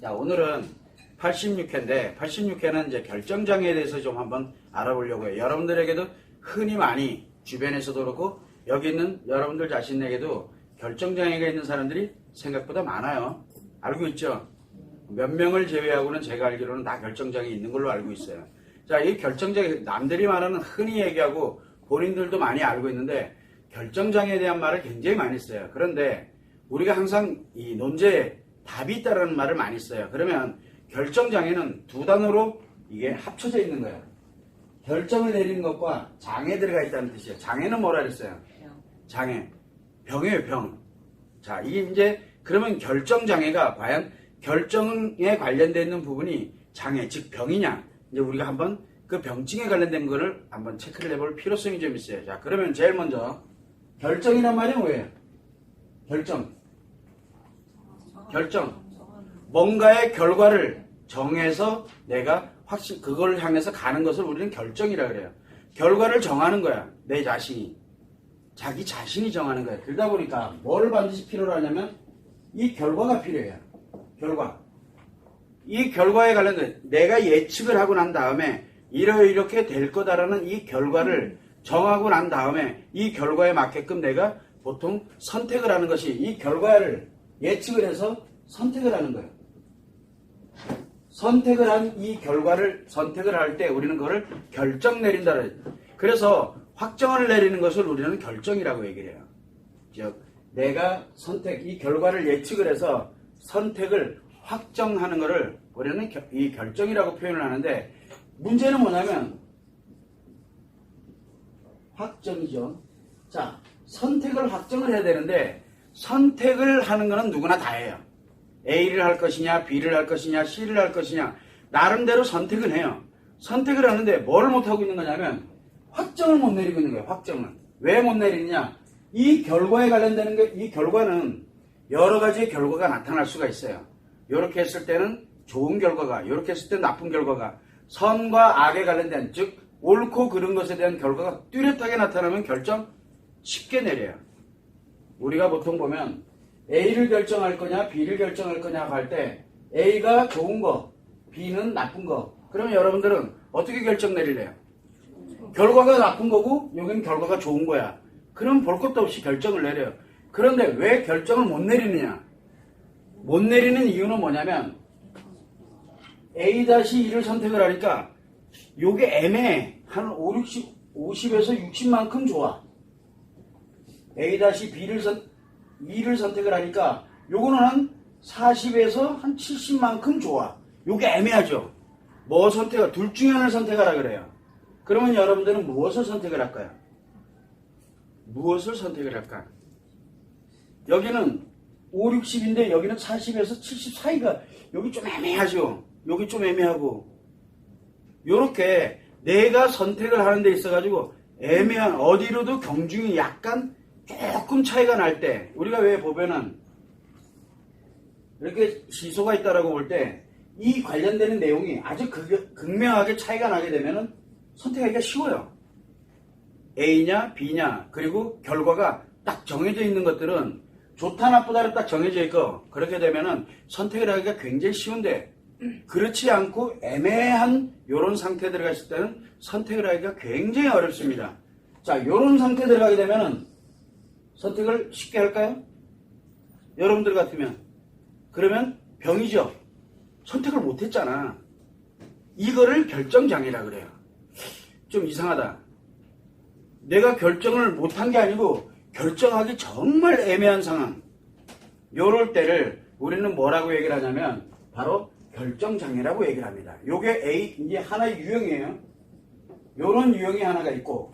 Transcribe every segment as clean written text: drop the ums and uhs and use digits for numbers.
자, 오늘은 86회인데 86회는 이제 결정장애에 대해서 좀 한번 알아보려고 해요. 여러분들에게도 흔히 많이 주변에서도 그렇고 여기 있는 여러분들 자신에게도 결정장애가 있는 사람들이 생각보다 많아요. 알고 있죠? 몇 명을 제외하고는 제가 알기로는 다 결정장애 있는 걸로 알고 있어요. 자, 이 결정장애 남들이 말하는 흔히 얘기하고 본인들도 많이 알고 있는데 결정장애에 대한 말을 굉장히 많이 써요. 그런데 우리가 항상 이 논제에 답이 있다는 말을 많이 써요. 그러면 결정장애는 두 단어로 이게 합쳐져 있는 거예요. 결정을 내리는 것과 장애 들어가 있다는 뜻이에요. 장애는 뭐라 그랬어요? 장애. 병이에요, 병. 자, 이게 이제 그러면 결정장애가 과연 결정에 관련되어 있는 부분이 장애, 즉 병이냐? 이제 우리가 한번 그 병증에 관련된 거를 한번 체크를 해볼 필요성이 좀 있어요. 자, 그러면 제일 먼저 결정이란 말이 뭐예요? 결정. 뭔가의 결과를 정해서 내가 확실 그걸 향해서 가는 것을 우리는 결정이라 그래요. 결과를 정하는 거야. 내 자신이. 자기 자신이 정하는 거야. 그러다 보니까 뭘 반드시 필요로 하냐면 이 결과가 필요해요. 결과. 이 결과에 관련된 내가 예측을 하고 난 다음에 이렇게 될 거다라는 이 결과를 정하고 난 다음에 이 결과에 맞게끔 내가 보통 선택을 하는 것이 이 결과를 예측을 해서 선택을 하는 거예요. 선택을 한 이 결과를 선택을 할 때 우리는 그걸 결정 내린다. 그래서 확정을 내리는 것을 우리는 결정이라고 얘기를 해요. 즉 내가 이 결과를 예측을 해서 선택을 확정하는 것을 우리는 이 결정이라고 표현을 하는데 문제는 뭐냐면 확정이죠. 자, 선택을 확정을 해야 되는데 선택을 하는 거는 누구나 다 해요. A를 할 것이냐, B를 할 것이냐, C를 할 것이냐 나름대로 선택을 해요. 선택을 하는데 뭘 못하고 있는 거냐면 확정을 못 내리고 있는 거예요. 확정을. 왜 못 내리느냐? 이 결과에 관련되는 게 이 결과는 여러 가지의 결과가 나타날 수가 있어요. 이렇게 했을 때는 좋은 결과가, 이렇게 했을 때는 나쁜 결과가 선과 악에 관련된 즉 옳고 그른 것에 대한 결과가 뚜렷하게 나타나면 결정 쉽게 내려요. 우리가 보통 보면 A를 결정할 거냐 B를 결정할 거냐 할 때 A가 좋은 거 B는 나쁜 거 그러면 여러분들은 어떻게 결정 내리래요? 결과가 나쁜 거고 여기는 결과가 좋은 거야. 그럼 볼 것도 없이 결정을 내려요. 그런데 왜 결정을 못 내리느냐? 못 내리는 이유는 뭐냐면 A-E를 선택을 하니까 요게 애매해. 한 50에서 60만큼 좋아. A-B를 선택을 하니까 요거는 한 40에서 한 70만큼 좋아. 요게 애매하죠. 둘 중에 하나를 선택하라 그래요. 그러면 여러분들은 무엇을 선택을 할까요? 무엇을 선택을 할까? 여기는 5, 60인데 여기는 40에서 70 사이가 여기 좀 애매하죠. 여기 좀 애매하고 요렇게 내가 선택을 하는 데 있어가지고 애매한 어디로도 경중이 약간 조금 차이가 날 때 우리가 왜 보면은 이렇게 시소가 있다라고 볼 때 이 관련되는 내용이 아주 극명하게 차이가 나게 되면은 선택하기가 쉬워요. A냐 B냐 그리고 결과가 딱 정해져 있는 것들은 좋다 나쁘다로 딱 정해져 있고 그렇게 되면은 선택을 하기가 굉장히 쉬운데 그렇지 않고 애매한 요런 상태에 들어갔을 때는 선택을 하기가 굉장히 어렵습니다. 자, 요런 상태에 들어가게 되면은 선택을 쉽게 할까요? 여러분들 같으면 그러면 병이죠. 선택을 못했잖아. 이거를 결정장애라 그래요. 좀 이상하다. 내가 결정을 못한 게 아니고 결정하기 정말 애매한 상황. 요럴 때를 우리는 뭐라고 얘기를 하냐면 바로 결정장애라고 얘기를 합니다. 요게 이제 하나의 유형이에요. 요런 유형이 하나가 있고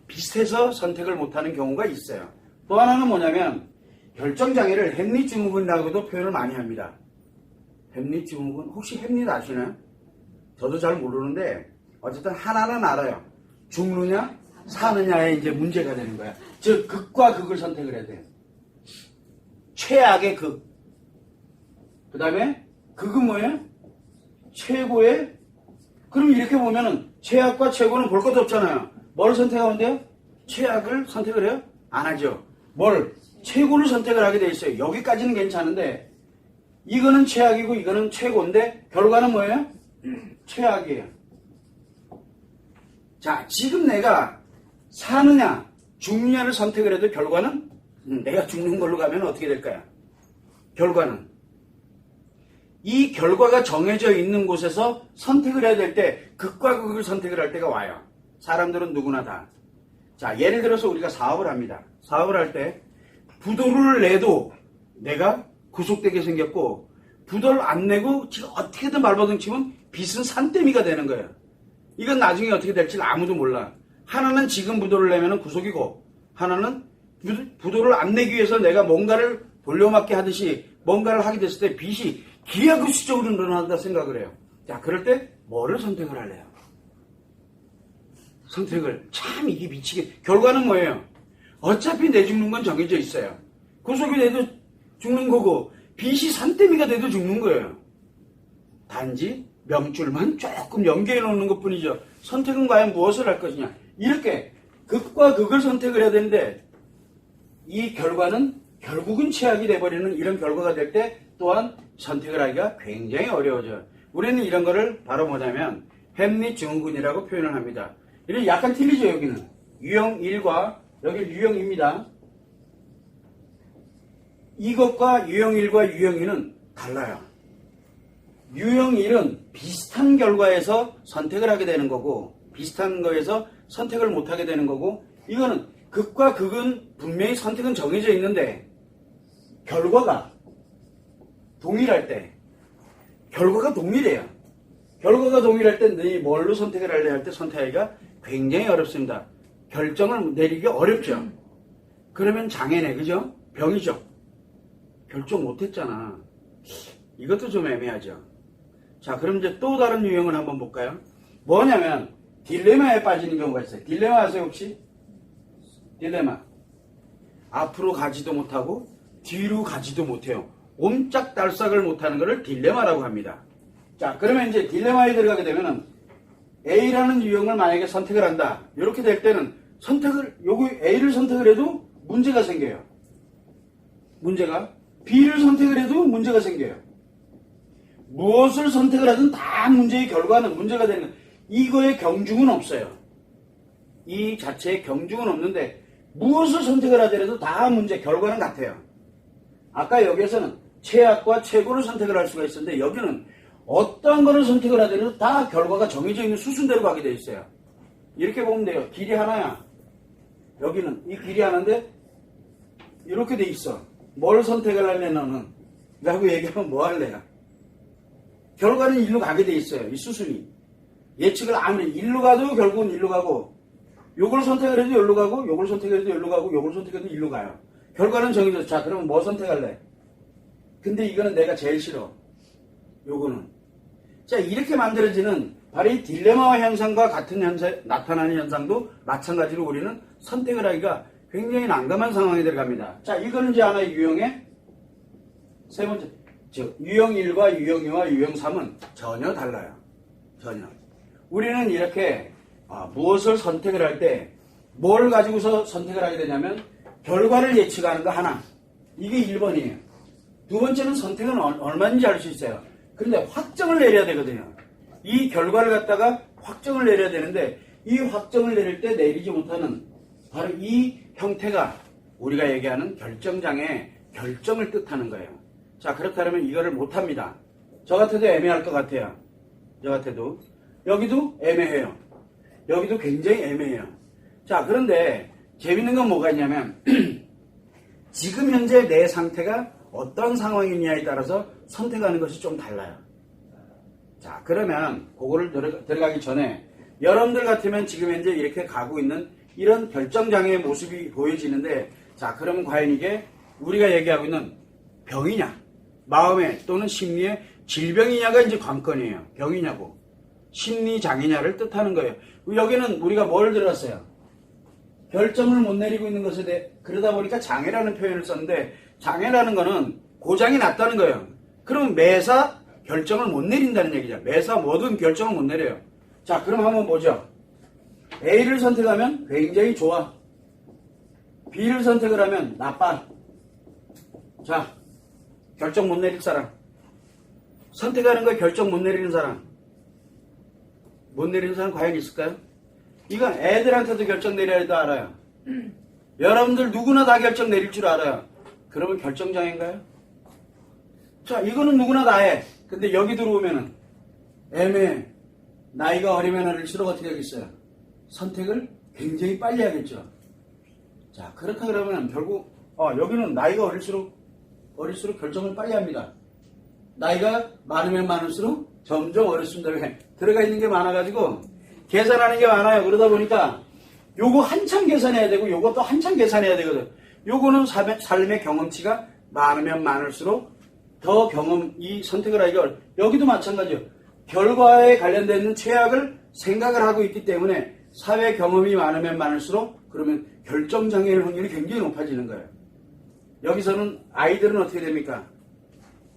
비슷해서 선택을 못하는 경우가 있어요. 또 하나는 뭐냐면 결정장애를 햄릿 증후군이라고도 표현을 많이 합니다. 햄릿 증후군 혹시 햄릿 아시나요? 저도 잘 모르는데 어쨌든 하나는 알아요. 죽느냐 사느냐에 이제 문제가 되는 거야. 즉 극과 극을 선택을 해야 돼요. 최악의 극. 그 다음에 극은 뭐예요? 최고의. 그럼 이렇게 보면은 최악과 최고는 볼 것도 없잖아요. 뭘 선택하면 돼요? 최악을 선택을 해요? 안 하죠. 최고를 선택을 하게 돼 있어요. 여기까지는 괜찮은데 이거는 최악이고 이거는 최고인데 결과는 뭐예요? 최악이에요. 자, 지금 내가 사느냐 죽느냐를 선택을 해도 결과는 내가 죽는 걸로 가면 어떻게 될까요? 결과는 이 결과가 정해져 있는 곳에서 선택을 해야 될 때 극과 극을 선택을 할 때가 와요. 사람들은 누구나 다. 자, 예를 들어서 우리가 사업을 합니다. 사업을 할 때 부도를 내도 내가 구속되게 생겼고 부도를 안 내고 지금 어떻게든 발버둥 치면 빚은 산더미가 되는 거예요. 이건 나중에 어떻게 될지 아무도 몰라. 하나는 지금 부도를 내면 구속이고 하나는 부도를 안 내기 위해서 내가 뭔가를 돌려막기 하듯이 뭔가를 하게 됐을 때 빚이 기하급수적으로 늘어난다 생각을 해요. 자, 그럴 때 뭐를 선택을 할래요? 선택을 참 이게 미치게 결과는 뭐예요? 어차피 내 죽는 건 정해져 있어요. 구속이 돼도 죽는 거고 빚이 산더미가 돼도 죽는 거예요. 단지 명줄만 조금 연계해 놓는 것 뿐이죠. 선택은 과연 무엇을 할 것이냐. 이렇게 극과 극을 선택을 해야 되는데 이 결과는 결국은 최악이 돼버리는 이런 결과가 될 때 또한 선택을 하기가 굉장히 어려워져요. 우리는 이런 거를 바로 뭐냐면 햄릿 증후군이라고 표현을 합니다. 이게 약간 틀리죠. 여기는 유형 1과 여기 유형 2입니다. 이것과 유형 1과 유형 2는 달라요. 유형 1은 비슷한 결과에서 선택을 하게 되는 거고 비슷한 거에서 선택을 못하게 되는 거고 이거는 극과 극은 분명히 선택은 정해져 있는데 결과가 동일할 때 결과가 동일해요. 결과가 동일할 때 네 뭘로 선택을 할래 할 때 선택하기가 굉장히 어렵습니다. 결정을 내리기 어렵죠. 그러면 장애네, 그죠? 병이죠. 결정 못했잖아. 이것도 좀 애매하죠. 자, 그럼 이제 또 다른 유형을 한번 볼까요? 뭐냐면 딜레마에 빠지는 경우가 있어요. 딜레마 아세요 혹시? 딜레마. 앞으로 가지도 못하고 뒤로 가지도 못해요. 옴짝달싹을 못하는 것을 딜레마라고 합니다. 자, 그러면 이제 딜레마에 들어가게 되면은 A라는 유형을 만약에 선택을 한다. 이렇게 될 때는 요거 A를 선택을 해도 문제가 생겨요. 문제가 B를 선택을 해도 문제가 생겨요. 무엇을 선택을 하든 다 문제의 결과는 문제가 되는 거예요. 이거의 경중은 없어요. 이 자체의 경중은 없는데 무엇을 선택을 하더라도 다 문제, 결과는 같아요. 아까 여기에서는 최악과 최고를 선택을 할 수가 있었는데 여기는 어떤 거를 선택을 하더라도 다 결과가 정해져 있는 수순대로 가게 돼 있어요. 이렇게 보면 돼요. 길이 하나야. 여기는 이 길이 하나인데 이렇게 돼 있어. 뭘 선택을 할래 너는? 라고 얘기하면 뭐 할래요? 결과는 일로 가게 돼 있어요. 이 수순이. 예측을 아무리 일로 가도 결국은 일로 가고 요걸 선택을 해도 일로 가고 요걸 선택을 해도 일로 가고 요걸 선택해도 일로 가요. 결과는 정해졌어. 자, 그러면 뭐 선택할래? 근데 이거는 내가 제일 싫어. 요거는. 자, 이렇게 만들어지는 바로 이 딜레마 현상과 같은 나타나는 현상도 마찬가지로 우리는 선택을 하기가 굉장히 난감한 상황에 들어갑니다. 자, 이거는 이제 하나의 유형의 세 번째. 즉, 유형 1과 유형 2와 유형 3은 전혀 달라요. 전혀. 우리는 이렇게 무엇을 선택을 할 때 뭘 가지고서 선택을 하게 되냐면 결과를 예측하는 거 하나. 이게 1번이에요. 두 번째는 선택은 얼마인지 알 수 있어요. 그런데 확정을 내려야 되거든요. 이 결과를 갖다가 확정을 내려야 되는데 이 확정을 내릴 때 내리지 못하는 바로 이 형태가 우리가 얘기하는 결정장애, 결정을 뜻하는 거예요. 자, 그렇다면 이거를 못합니다. 저 같아도 애매할 것 같아요. 저 같아도. 여기도 애매해요. 여기도 굉장히 애매해요. 자, 그런데 재밌는 건 뭐가 있냐면 지금 현재 내 상태가 어떤 상황이냐에 따라서 선택하는 것이 좀 달라요. 자, 그러면 그거를 들어가기 전에 여러분들 같으면 지금 현재 이렇게 가고 있는 이런 결정장애의 모습이 보여지는데 자, 그러면 과연 이게 우리가 얘기하고 있는 병이냐 마음의 또는 심리의 질병이냐가 이제 관건이에요. 병이냐고 심리장애냐를 뜻하는 거예요. 여기는 우리가 뭘 들었어요? 결정을 못 내리고 있는 것에 대해 그러다 보니까 장애라는 표현을 썼는데 장애라는 거는 고장이 났다는 거예요. 그럼 매사 결정을 못 내린다는 얘기죠. 매사 모든 결정을 못 내려요. 자, 그럼 한번 보죠. A를 선택하면 굉장히 좋아. B를 선택을 하면 나빠. 자, 결정 못 내릴 사람. 선택하는 거에 결정 못 내리는 사람. 못 내리는 사람 과연 있을까요? 이건 애들한테도 결정 내려야 해도 알아요. 여러분들 누구나 다 결정 내릴 줄 알아요. 그러면 결정장애인가요? 자, 이거는 누구나 다 해. 근데 여기 들어오면은 애매해. 나이가 어리면 어릴수록 어떻게 하겠어요? 선택을 굉장히 빨리 하겠죠. 자, 그렇다 그러면 결국 여기는 나이가 어릴수록 결정을 빨리 합니다. 나이가 많으면 많을수록 점점 어렵습니다. 왜? 들어가 있는 게 많아가지고 계산하는 게 많아요. 그러다 보니까 요거 한참 계산해야 되고 요것도 한참 계산해야 되거든. 요거는 삶의 경험치가 많으면 많을수록 더 이 선택을 하기가 어려워요. 여기도 마찬가지예요. 결과에 관련된 최악을 생각을 하고 있기 때문에 사회 경험이 많으면 많을수록 그러면 결정장애일 확률이 굉장히 높아지는 거예요. 여기서는 아이들은 어떻게 됩니까?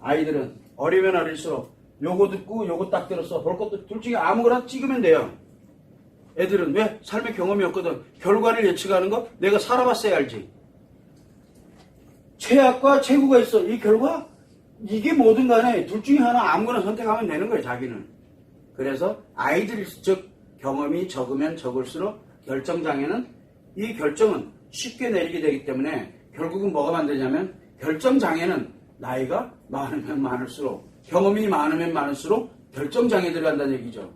아이들은 어리면 어릴수록 요거 듣고 요거 딱 들었어. 볼 것도 둘 중에 아무거나 찍으면 돼요. 애들은 왜? 삶의 경험이 없거든. 결과를 예측하는 거 내가 살아봤어야 알지. 최악과 최고가 있어. 이 결과? 이게 뭐든 간에 둘 중에 하나 아무거나 선택하면 되는 거예요. 자기는. 그래서 아이들이 즉 경험이 적으면 적을수록 결정장애는 이 결정은 쉽게 내리게 되기 때문에 결국은 뭐가 만드냐면 결정장애는 나이가 많으면 많을수록 경험이 많으면 많을수록 결정장애 들어간다는 얘기죠.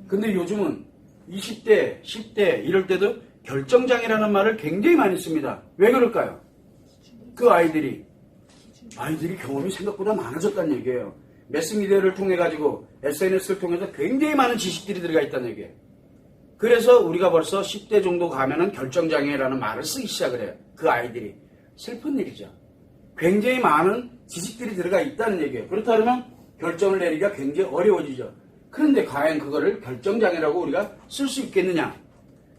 근데 요즘은 20대, 10대 이럴 때도 결정장애라는 말을 굉장히 많이 씁니다. 왜 그럴까요? 그 아이들이 경험이 생각보다 많아졌다는 얘기예요. 매스미디어를 통해 가지고 SNS를 통해서 굉장히 많은 지식들이 들어가 있다는 얘기예요. 그래서 우리가 벌써 10대 정도 가면은 결정장애라는 말을 쓰기 시작을 해요. 그 아이들이. 슬픈 일이죠. 굉장히 많은 지식들이 들어가 있다는 얘기예요. 그렇다면 결정을 내리기가 굉장히 어려워지죠. 그런데 과연 그거를 결정장애라고 우리가 쓸 수 있겠느냐?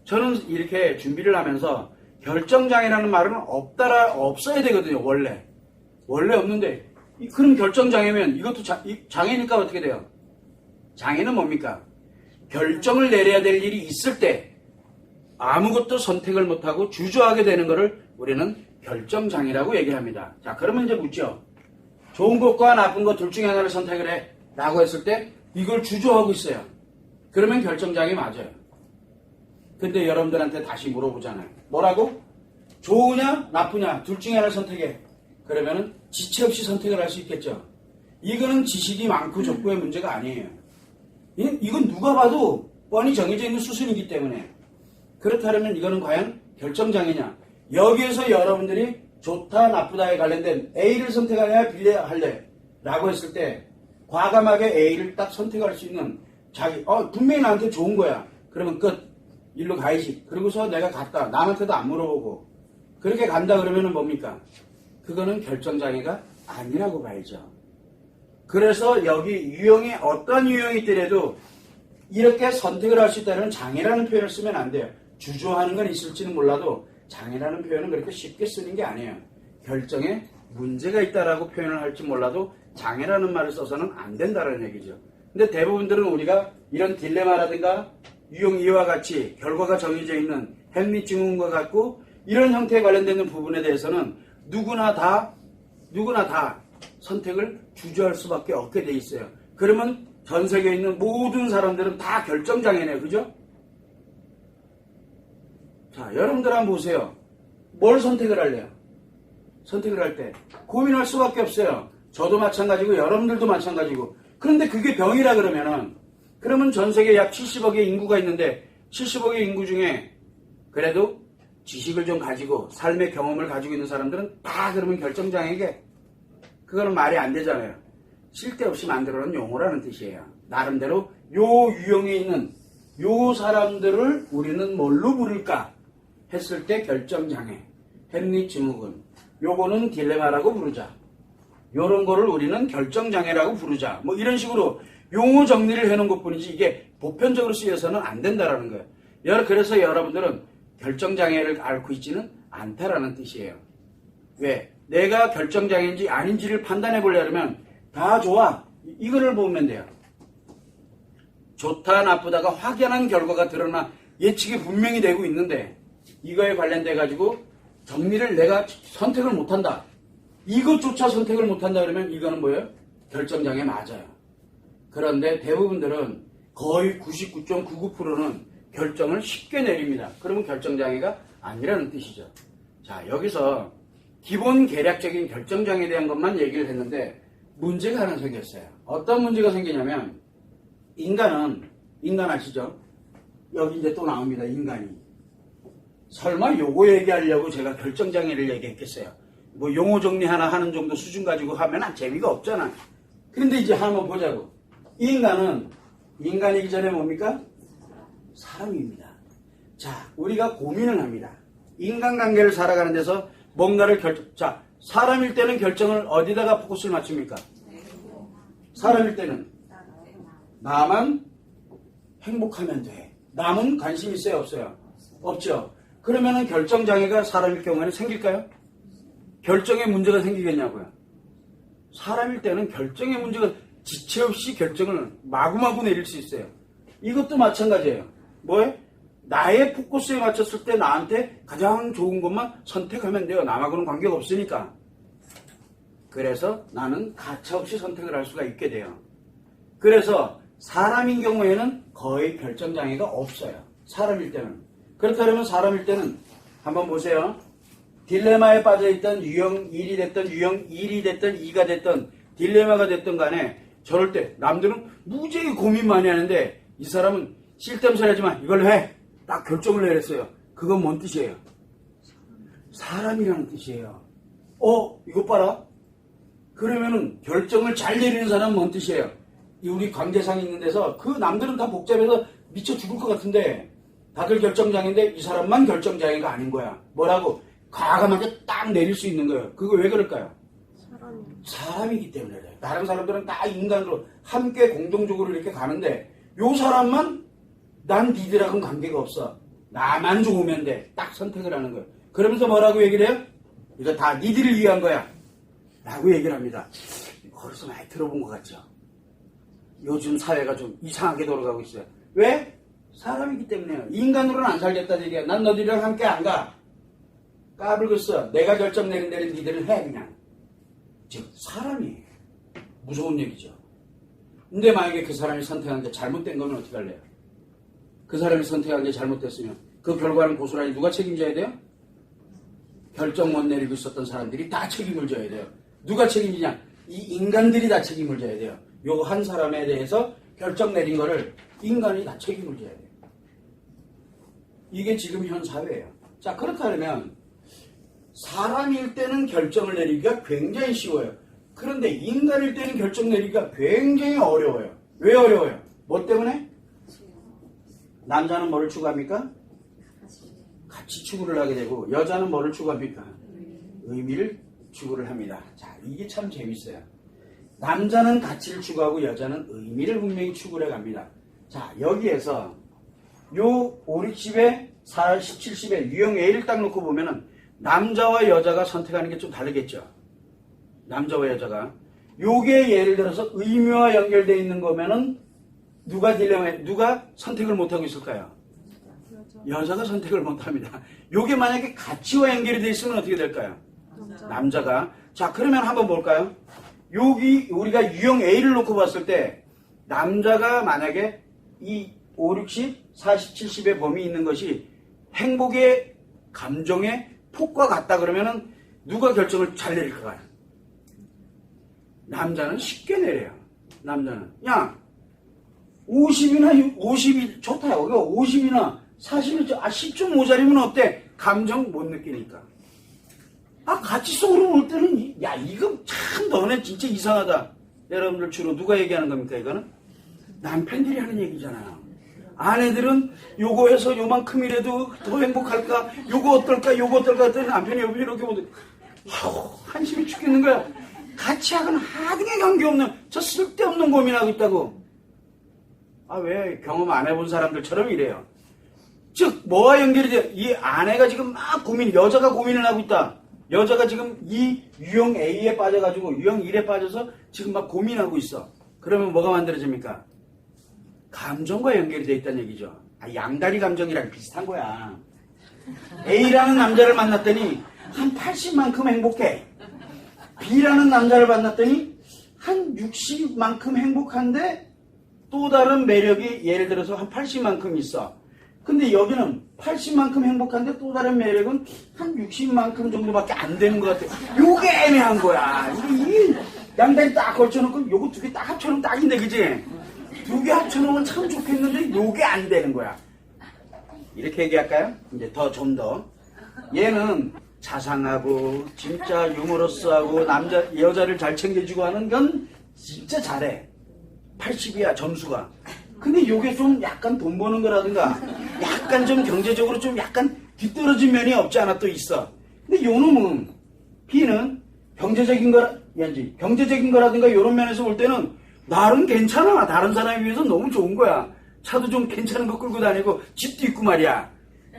저는 이렇게 준비를 하면서 결정장애라는 말은 없어야 되거든요. 원래 없는데 그럼 결정장애면 이것도 장애니까 어떻게 돼요? 장애는 뭡니까? 결정을 내려야 될 일이 있을 때 아무것도 선택을 못하고 주저하게 되는 것을 우리는 결정장애라고 얘기합니다. 자, 그러면 이제 묻죠. 좋은 것과 나쁜 것 둘 중에 하나를 선택을 해 라고 했을 때 이걸 주저하고 있어요. 그러면 결정장애 맞아요. 근데 여러분들한테 다시 물어보잖아요. 뭐라고? 좋으냐 나쁘냐 둘 중에 하나를 선택해. 그러면은 지체 없이 선택을 할 수 있겠죠. 이거는 지식이 많고 적고의 문제가 아니에요. 이건 누가 봐도 뻔히 정해져 있는 수순이기 때문에. 그렇다면 이거는 과연 결정장애냐? 여기에서 여러분들이 좋다 나쁘다에 관련된 A를 선택하냐 B를 할래 라고 했을 때 과감하게 A를 딱 선택할 수 있는 분명히 나한테 좋은 거야. 그러면 끝. 일로 가야지. 그러고서 내가 갔다. 남한테도 안 물어보고 그렇게 간다 그러면은 뭡니까? 그거는 결정장애가 아니라고 봐야죠. 그래서 여기 유형이 어떤 유형이 있더라도 이렇게 선택을 할 수 있다는 장애라는 표현을 쓰면 안 돼요. 주저하는 건 있을지는 몰라도 장애라는 표현은 그렇게 쉽게 쓰는 게 아니에요. 결정에 문제가 있다라고 표현을 할지 몰라도 장애라는 말을 써서는 안 된다는 얘기죠. 근데 대부분들은 우리가 이런 딜레마라든가 유형 이와 같이 결과가 정해져 있는 햄릿 증후군과 같고 이런 형태에 관련되는 부분에 대해서는 누구나 다 선택을 주저할 수밖에 없게 돼 있어요. 그러면 전 세계에 있는 모든 사람들은 다 결정장애네요. 그죠? 자, 여러분들 한번 보세요. 뭘 선택을 할래요? 선택을 할 때 고민할 수밖에 없어요. 저도 마찬가지고 여러분들도 마찬가지고. 그런데 그게 병이라 그러면 전 세계에 약 70억의 인구가 있는데 70억의 인구 중에 그래도 지식을 좀 가지고 삶의 경험을 가지고 있는 사람들은 다 그러면 결정장애게 그거는 말이 안 되잖아요. 쓸데없이 만들어놓은 용어라는 뜻이에요. 나름대로 요 유형에 있는 요 사람들을 우리는 뭘로 부를까 했을 때 결정장애, 햄릿 증후군, 요거는 딜레마라고 부르자. 요런 거를 우리는 결정장애라고 부르자. 뭐 이런 식으로 용어 정리를 해놓은 것 뿐이지 이게 보편적으로 쓰여서는 안 된다라는 거예요. 그래서 여러분들은 결정장애를 앓고 있지는 않다라는 뜻이에요. 왜? 내가 결정장애인지 아닌지를 판단해 보려면 다 좋아. 이거를 보면 돼요. 좋다 나쁘다가 확연한 결과가 드러나 예측이 분명히 되고 있는데 이거에 관련돼 가지고 정리를 내가 선택을 못한다. 이것조차 선택을 못한다 그러면 이거는 뭐예요? 결정장애 맞아요. 그런데 대부분들은 거의 99.99%는 결정을 쉽게 내립니다. 그러면 결정장애가 아니라는 뜻이죠. 자, 여기서 기본 계략적인 결정장애에 대한 것만 얘기를 했는데 문제가 하나 생겼어요. 어떤 문제가 생기냐면 인간 아시죠? 여기 이제 또 나옵니다. 인간이. 설마 요거 얘기하려고 제가 결정장애를 얘기했겠어요. 뭐 용어 정리 하나 하는 정도 수준 가지고 하면 재미가 없잖아. 근데 이제 한번 보자고. 이 인간이기 전에 뭡니까? 사람입니다. 자, 우리가 고민을 합니다. 인간관계를 살아가는 데서 뭔가를 자, 사람일 때는 결정을 어디다가 포커스를 맞춥니까? 사람일 때는 나만 행복하면 돼. 남은 관심 있어요, 없어요? 없죠. 그러면은 결정장애가 사람일 경우에는 생길까요? 결정에 문제가 생기겠냐고요. 사람일 때는 결정의 문제가 지체 없이 결정을 마구마구 내릴 수 있어요. 이것도 마찬가지예요. 뭐예요? 나의 포커스에 맞췄을 때 나한테 가장 좋은 것만 선택하면 돼요. 남하고는 관계가 없으니까. 그래서 나는 가차없이 선택을 할 수가 있게 돼요. 그래서 사람인 경우에는 거의 결정장애가 없어요. 사람일 때는. 그렇다면 사람일 때는 한번 보세요. 딜레마에 빠져있던 유형 1이 됐던 유형 1이 됐던 2가 됐던 딜레마가 됐던 간에 저럴 때 남들은 무지하게 고민 많이 하는데 이 사람은 쓸데없는 소리 하지만 이걸 해. 딱 결정을 내렸어요. 그건 뭔 뜻이에요? 사람이라는 뜻이에요. 이것 봐라. 그러면은 결정을 잘 내리는 사람은 뭔 뜻이에요? 우리 관계상 있는 데서 그 남들은 다 복잡해서 미쳐 죽을 것 같은데 다들 결정장애인데 이 사람만 결정장애가 아닌 거야. 뭐라고? 과감하게 딱 내릴 수 있는 거예요. 그거 왜 그럴까요? 사람이기 때문에 그래요. 다른 사람들은 다 인간으로 함께 공동적으로 이렇게 가는데 요 사람만 난 니들하고는 관계가 없어. 나만 좋으면 돼. 딱 선택을 하는 거예요. 그러면서 뭐라고 얘기를 해요? 이거 다 니들을 위한 거야. 라고 얘기를 합니다. 어디서 많이 들어본 것 같죠? 요즘 사회가 좀 이상하게 돌아가고 있어요. 왜? 사람이기 때문에요. 인간으로는 안 살겠다는 얘기야. 난 너희들이랑 함께 안 가. 까불겠어. 내가 결정 내린 대로 니들은 해 그냥. 즉 사람이 무서운 얘기죠. 근데 만약에 그 사람이 선택한 게 잘못된 거면 어떻게 할래요? 그 사람이 선택한 게 잘못됐으면 그 결과는 고스란히 누가 책임져야 돼요? 결정 못 내리고 있었던 사람들이 다 책임을 져야 돼요. 누가 책임지냐? 이 인간들이 다 책임을 져야 돼요. 요 한 사람에 대해서 결정 내린 거를 인간이 다 책임을 져야 돼요. 이게 지금 현 사회예요. 자, 그렇다면 사람일 때는 결정을 내리기가 굉장히 쉬워요. 그런데 인간일 때는 결정 내리기가 굉장히 어려워요. 왜 어려워요? 뭐 때문에? 남자는 뭐를 추구합니까? 가치 추구를 하게 되고 여자는 뭐를 추구합니까? 의미를 추구를 합니다. 자, 이게 참 재밌어요. 남자는 가치를 추구하고 여자는 의미를 분명히 추구를 해갑니다. 자, 여기에서 요 5, 60에 40, 70에 유형 A를 딱 놓고 보면은 남자와 여자가 선택하는 게 좀 다르겠죠. 남자와 여자가. 요게 예를 들어서 의미와 연결되어 있는 거면은 누가 선택을 못하고 있을까요? 여자가 선택을 못합니다. 요게 만약에 가치와 연결이 되어 있으면 어떻게 될까요? 남자가. 자, 그러면 한번 볼까요? 여기 우리가 유형 A를 놓고 봤을 때 남자가 만약에 이 5, 60, 40, 70의 범위 있는 것이 행복의 감정의 폭과 같다 그러면은 누가 결정을 잘 내릴까요? 남자는 쉽게 내려요. 남자는. 야, 50이 좋다. 여기가 50이나 40이 10좀 모자리면 어때? 감정 못 느끼니까. 가치속으로 볼 때는, 야, 이거 참 너네 진짜 이상하다. 여러분들 주로 누가 얘기하는 겁니까, 이거는? 남편들이 하는 얘기잖아요. 아내들은 요거 해서 요만큼이라도 더 행복할까? 요거 어떨까? 했더니 남편이 옆에 이렇게 보더니, 한심이 죽겠는 거야. 가치하고는 하등에 관계없는, 저 쓸데없는 고민하고 있다고. 왜 경험 안 해본 사람들처럼 이래요. 즉, 뭐와 연결이 돼요? 이 아내가 지금 막 여자가 고민을 하고 있다. 여자가 지금 이 유형 A에 빠져가지고 유형 1에 빠져서 지금 막 고민하고 있어. 그러면 뭐가 만들어집니까? 감정과 연결이 돼 있다는 얘기죠. 양다리 감정이랑 비슷한 거야. A라는 남자를 만났더니 한 80만큼 행복해. B라는 남자를 만났더니 한 60만큼 행복한데 또 다른 매력이 예를 들어서 한 80만큼 있어. 근데 여기는 80만큼 행복한데 또 다른 매력은 한 60만큼 정도밖에 안 되는 것 같아. 요게 애매한 거야. 이게 양다리 딱 걸쳐놓고 요거 두 개 딱 합쳐놓으면 딱인데, 그지? 두 개 합쳐놓으면 참 좋겠는데 요게 안 되는 거야. 이렇게 얘기할까요? 이제 좀 더. 얘는 자상하고 진짜 유머러스하고 여자를 잘 챙겨주고 하는 건 진짜 잘해. 80이야 점수가. 근데 요게 좀 약간 돈 버는 거라든가 약간 좀 경제적으로 좀 약간 뒤떨어진 면이 없지 않아 또 있어. 근데 요 놈은 B는 경제적인 거라든가 요런 면에서 볼 때는 나름 괜찮아. 다른 사람에 비해서 너무 좋은 거야. 차도 좀 괜찮은 거 끌고 다니고 집도 있고 말이야.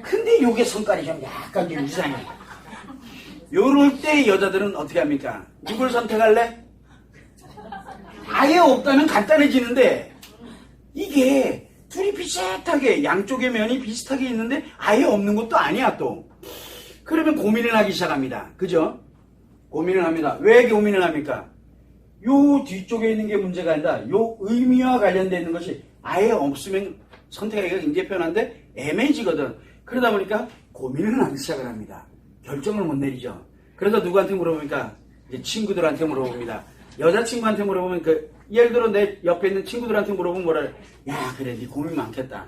근데 요게 성깔이 좀 약간 좀 이상해. 요럴 때 여자들은 어떻게 합니까? 누굴 선택할래? 아예 없다면 간단해지는데 이게 둘이 비슷하게 양쪽의 면이 비슷하게 있는데 아예 없는 것도 아니야 또. 그러면 고민을 하기 시작합니다. 그죠? 고민을 합니다. 왜 고민을 합니까? 요 뒤쪽에 있는 게 문제가 아니라 요 의미와 관련되어 있는 것이 아예 없으면 선택하기가 굉장히 편한데 애매해지거든. 그러다 보니까 고민을 하기 시작을 합니다. 결정을 못 내리죠. 그래서 누구한테 물어보니까 이제 친구들한테 물어봅니다. 여자친구한테 물어보면 예를 들어 내 옆에 있는 친구들한테 물어보면 뭐라 그래? 야, 그래, 네 고민 많겠다.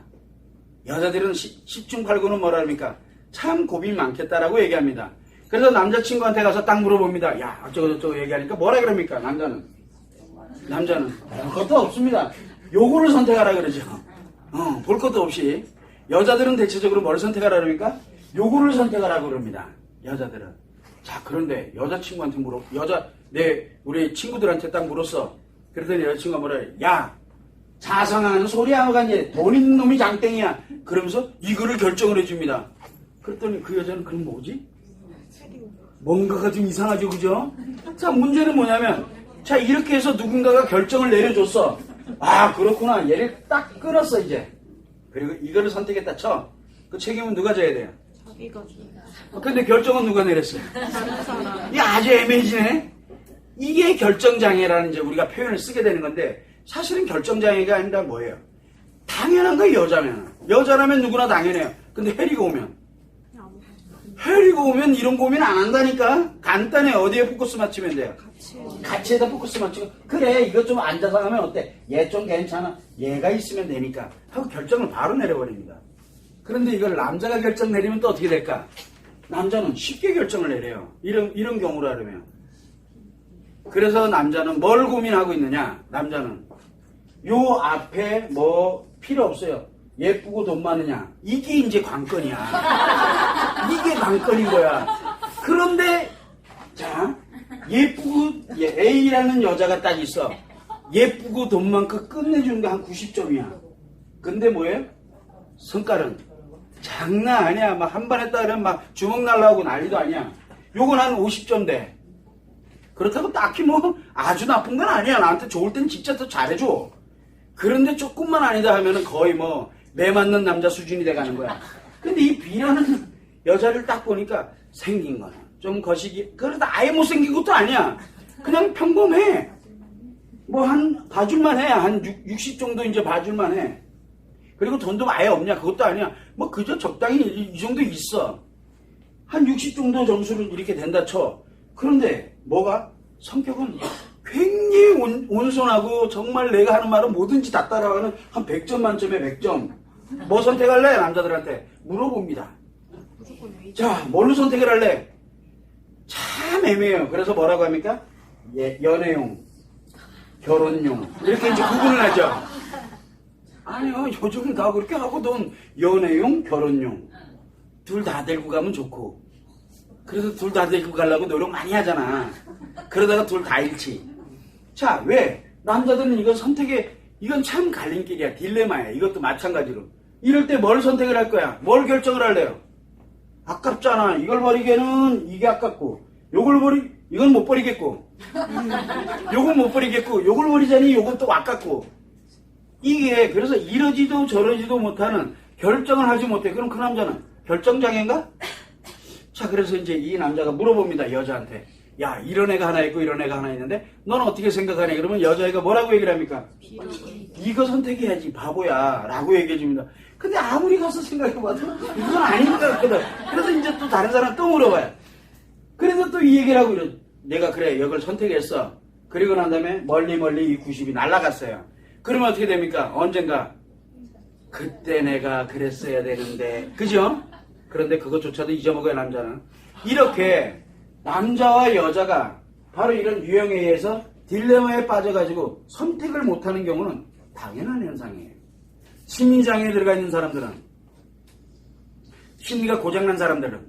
여자들은 10중 8구는 뭐라 합니까? 참 고민 많겠다라고 얘기합니다. 그래서 남자친구한테 가서 딱 물어봅니다. 야, 어쩌고저쩌고 얘기하니까 뭐라 그럽니까? 남자는 그것도 없습니다. 요거를 선택하라 그러죠. 볼 것도 없이. 여자들은 대체적으로 뭘 선택하라 그럽니까? 요거를 선택하라 그럽니다. 여자들은. 자, 그런데 여자친구한테 우리 친구들한테 딱 물었어. 그랬더니 여자친구가 뭐라 그래? 야, 자상한 소리 하고 가니 돈 있는 놈이 장땡이야. 그러면서 이거를 결정을 해줍니다. 그랬더니 그 여자는 그럼 뭐지? 뭔가가 좀 이상하죠, 그죠? 자, 문제는 뭐냐면, 자, 이렇게 해서 누군가가 결정을 내려줬어. 아, 그렇구나. 얘를 딱 끊었어, 이제. 그리고 이거를 선택했다 쳐. 그 책임은 누가 져야 돼요? 자기가. 근데 결정은 누가 내렸어요? 다른 사람. 이게 아주 애매해지네? 이게 결정장애라는 이제 우리가 표현을 쓰게 되는 건데, 사실은 결정장애가 아니라 뭐예요? 당연한 거예요, 여자면. 여자라면 누구나 당연해요. 근데 해리가 오면 이런 고민 안 한다니까? 간단해. 어디에 포커스 맞추면 돼요? 가치에다 포커스 맞추고, 그래, 이것 좀 앉아서 하면 어때? 얘 좀 괜찮아. 얘가 있으면 되니까. 하고 결정을 바로 내려버립니다. 그런데 이걸 남자가 결정 내리면 또 어떻게 될까? 남자는 쉽게 결정을 내려요. 이런 경우라면. 그래서 남자는 뭘 고민하고 있느냐? 남자는 요 앞에 뭐 필요 없어요. 예쁘고 돈 많으냐? 이게 이제 관건이야. 이게 관건인 거야. 그런데 자, 예쁘고 A라는 여자가 딱 있어. 예쁘고 돈 많고 끝내주는 게 한 90점이야. 근데 뭐예요? 성깔은 장난 아니야. 막 한 번 했다 그러면 막 주먹 날라오고 난리도 아니야. 요건 한 50점 돼. 그렇다고 딱히 뭐 아주 나쁜 건 아니야. 나한테 좋을 땐 진짜 더 잘해줘. 그런데 조금만 아니다 하면은 거의 뭐 매 맞는 남자 수준이 돼가는 거야. 근데 이 B라는 여자를 딱 보니까 생긴 거는 좀 거시기, 그러다 아예 못생긴 것도 아니야. 그냥 평범해. 뭐 한 봐줄만 해. 한 60 정도 이제 봐줄만 해. 그리고 돈도 아예 없냐? 그것도 아니야. 뭐 그저 적당히 이 정도 있어. 한 60 정도 점수를 이렇게 된다 쳐. 그런데 뭐가? 성격은 굉장히 온순하고 정말 내가 하는 말은 뭐든지 다 따라가는 한 100점 만점에 100점. 뭐 선택할래? 남자들한테 물어봅니다. 자, 뭘로 선택을 할래? 참 애매해요. 그래서 뭐라고 합니까? 연애용, 결혼용 이렇게 이제 구분을 하죠. 아니요, 요즘 다 그렇게 하거든. 연애용, 결혼용 둘 다 데리고 가면 좋고. 그래서 둘 다 데리고 가려고 노력 많이 하잖아. 그러다가 둘 다 잃지. 자, 왜? 남자들은 이건 참 갈림길이야. 딜레마야. 이것도 마찬가지로. 이럴 때 뭘 선택을 할 거야? 뭘 결정을 할래요? 아깝잖아. 이걸 버리기에는 이게 아깝고, 이건 못 버리겠고, 요건 못 버리겠고, 요걸 버리자니 요건 또 아깝고. 이게, 그래서 이러지도 저러지도 못하는 결정을 하지 못해. 그럼 그 남자는 결정장애인가? 자, 그래서 이제 이 남자가 물어봅니다. 여자한테. 야, 이런 애가 하나 있고 이런 애가 하나 있는데 너는 어떻게 생각하냐? 그러면 여자애가 뭐라고 얘기를 합니까? 이거 선택해야지 바보야 라고 얘기해 줍니다. 근데 아무리 가서 생각해봐도 이건 아닌 것 같거든. 그래서 이제 또 다른 사람 또 물어봐요. 그래서 또 이 얘기를 하고 이래. 내가 그래 이걸 선택했어. 그리고 난 다음에 멀리 이 90이 날아갔어요. 그러면 어떻게 됩니까? 언젠가 그때 내가 그랬어야 되는데, 그죠? 그런데 그것조차도 잊어먹어요, 남자는. 이렇게 남자와 여자가 바로 이런 유형에 의해서 딜레마에 빠져가지고 선택을 못하는 경우는 당연한 현상이에요. 심리장애에 들어가 있는 사람들은, 심리가 고장난 사람들은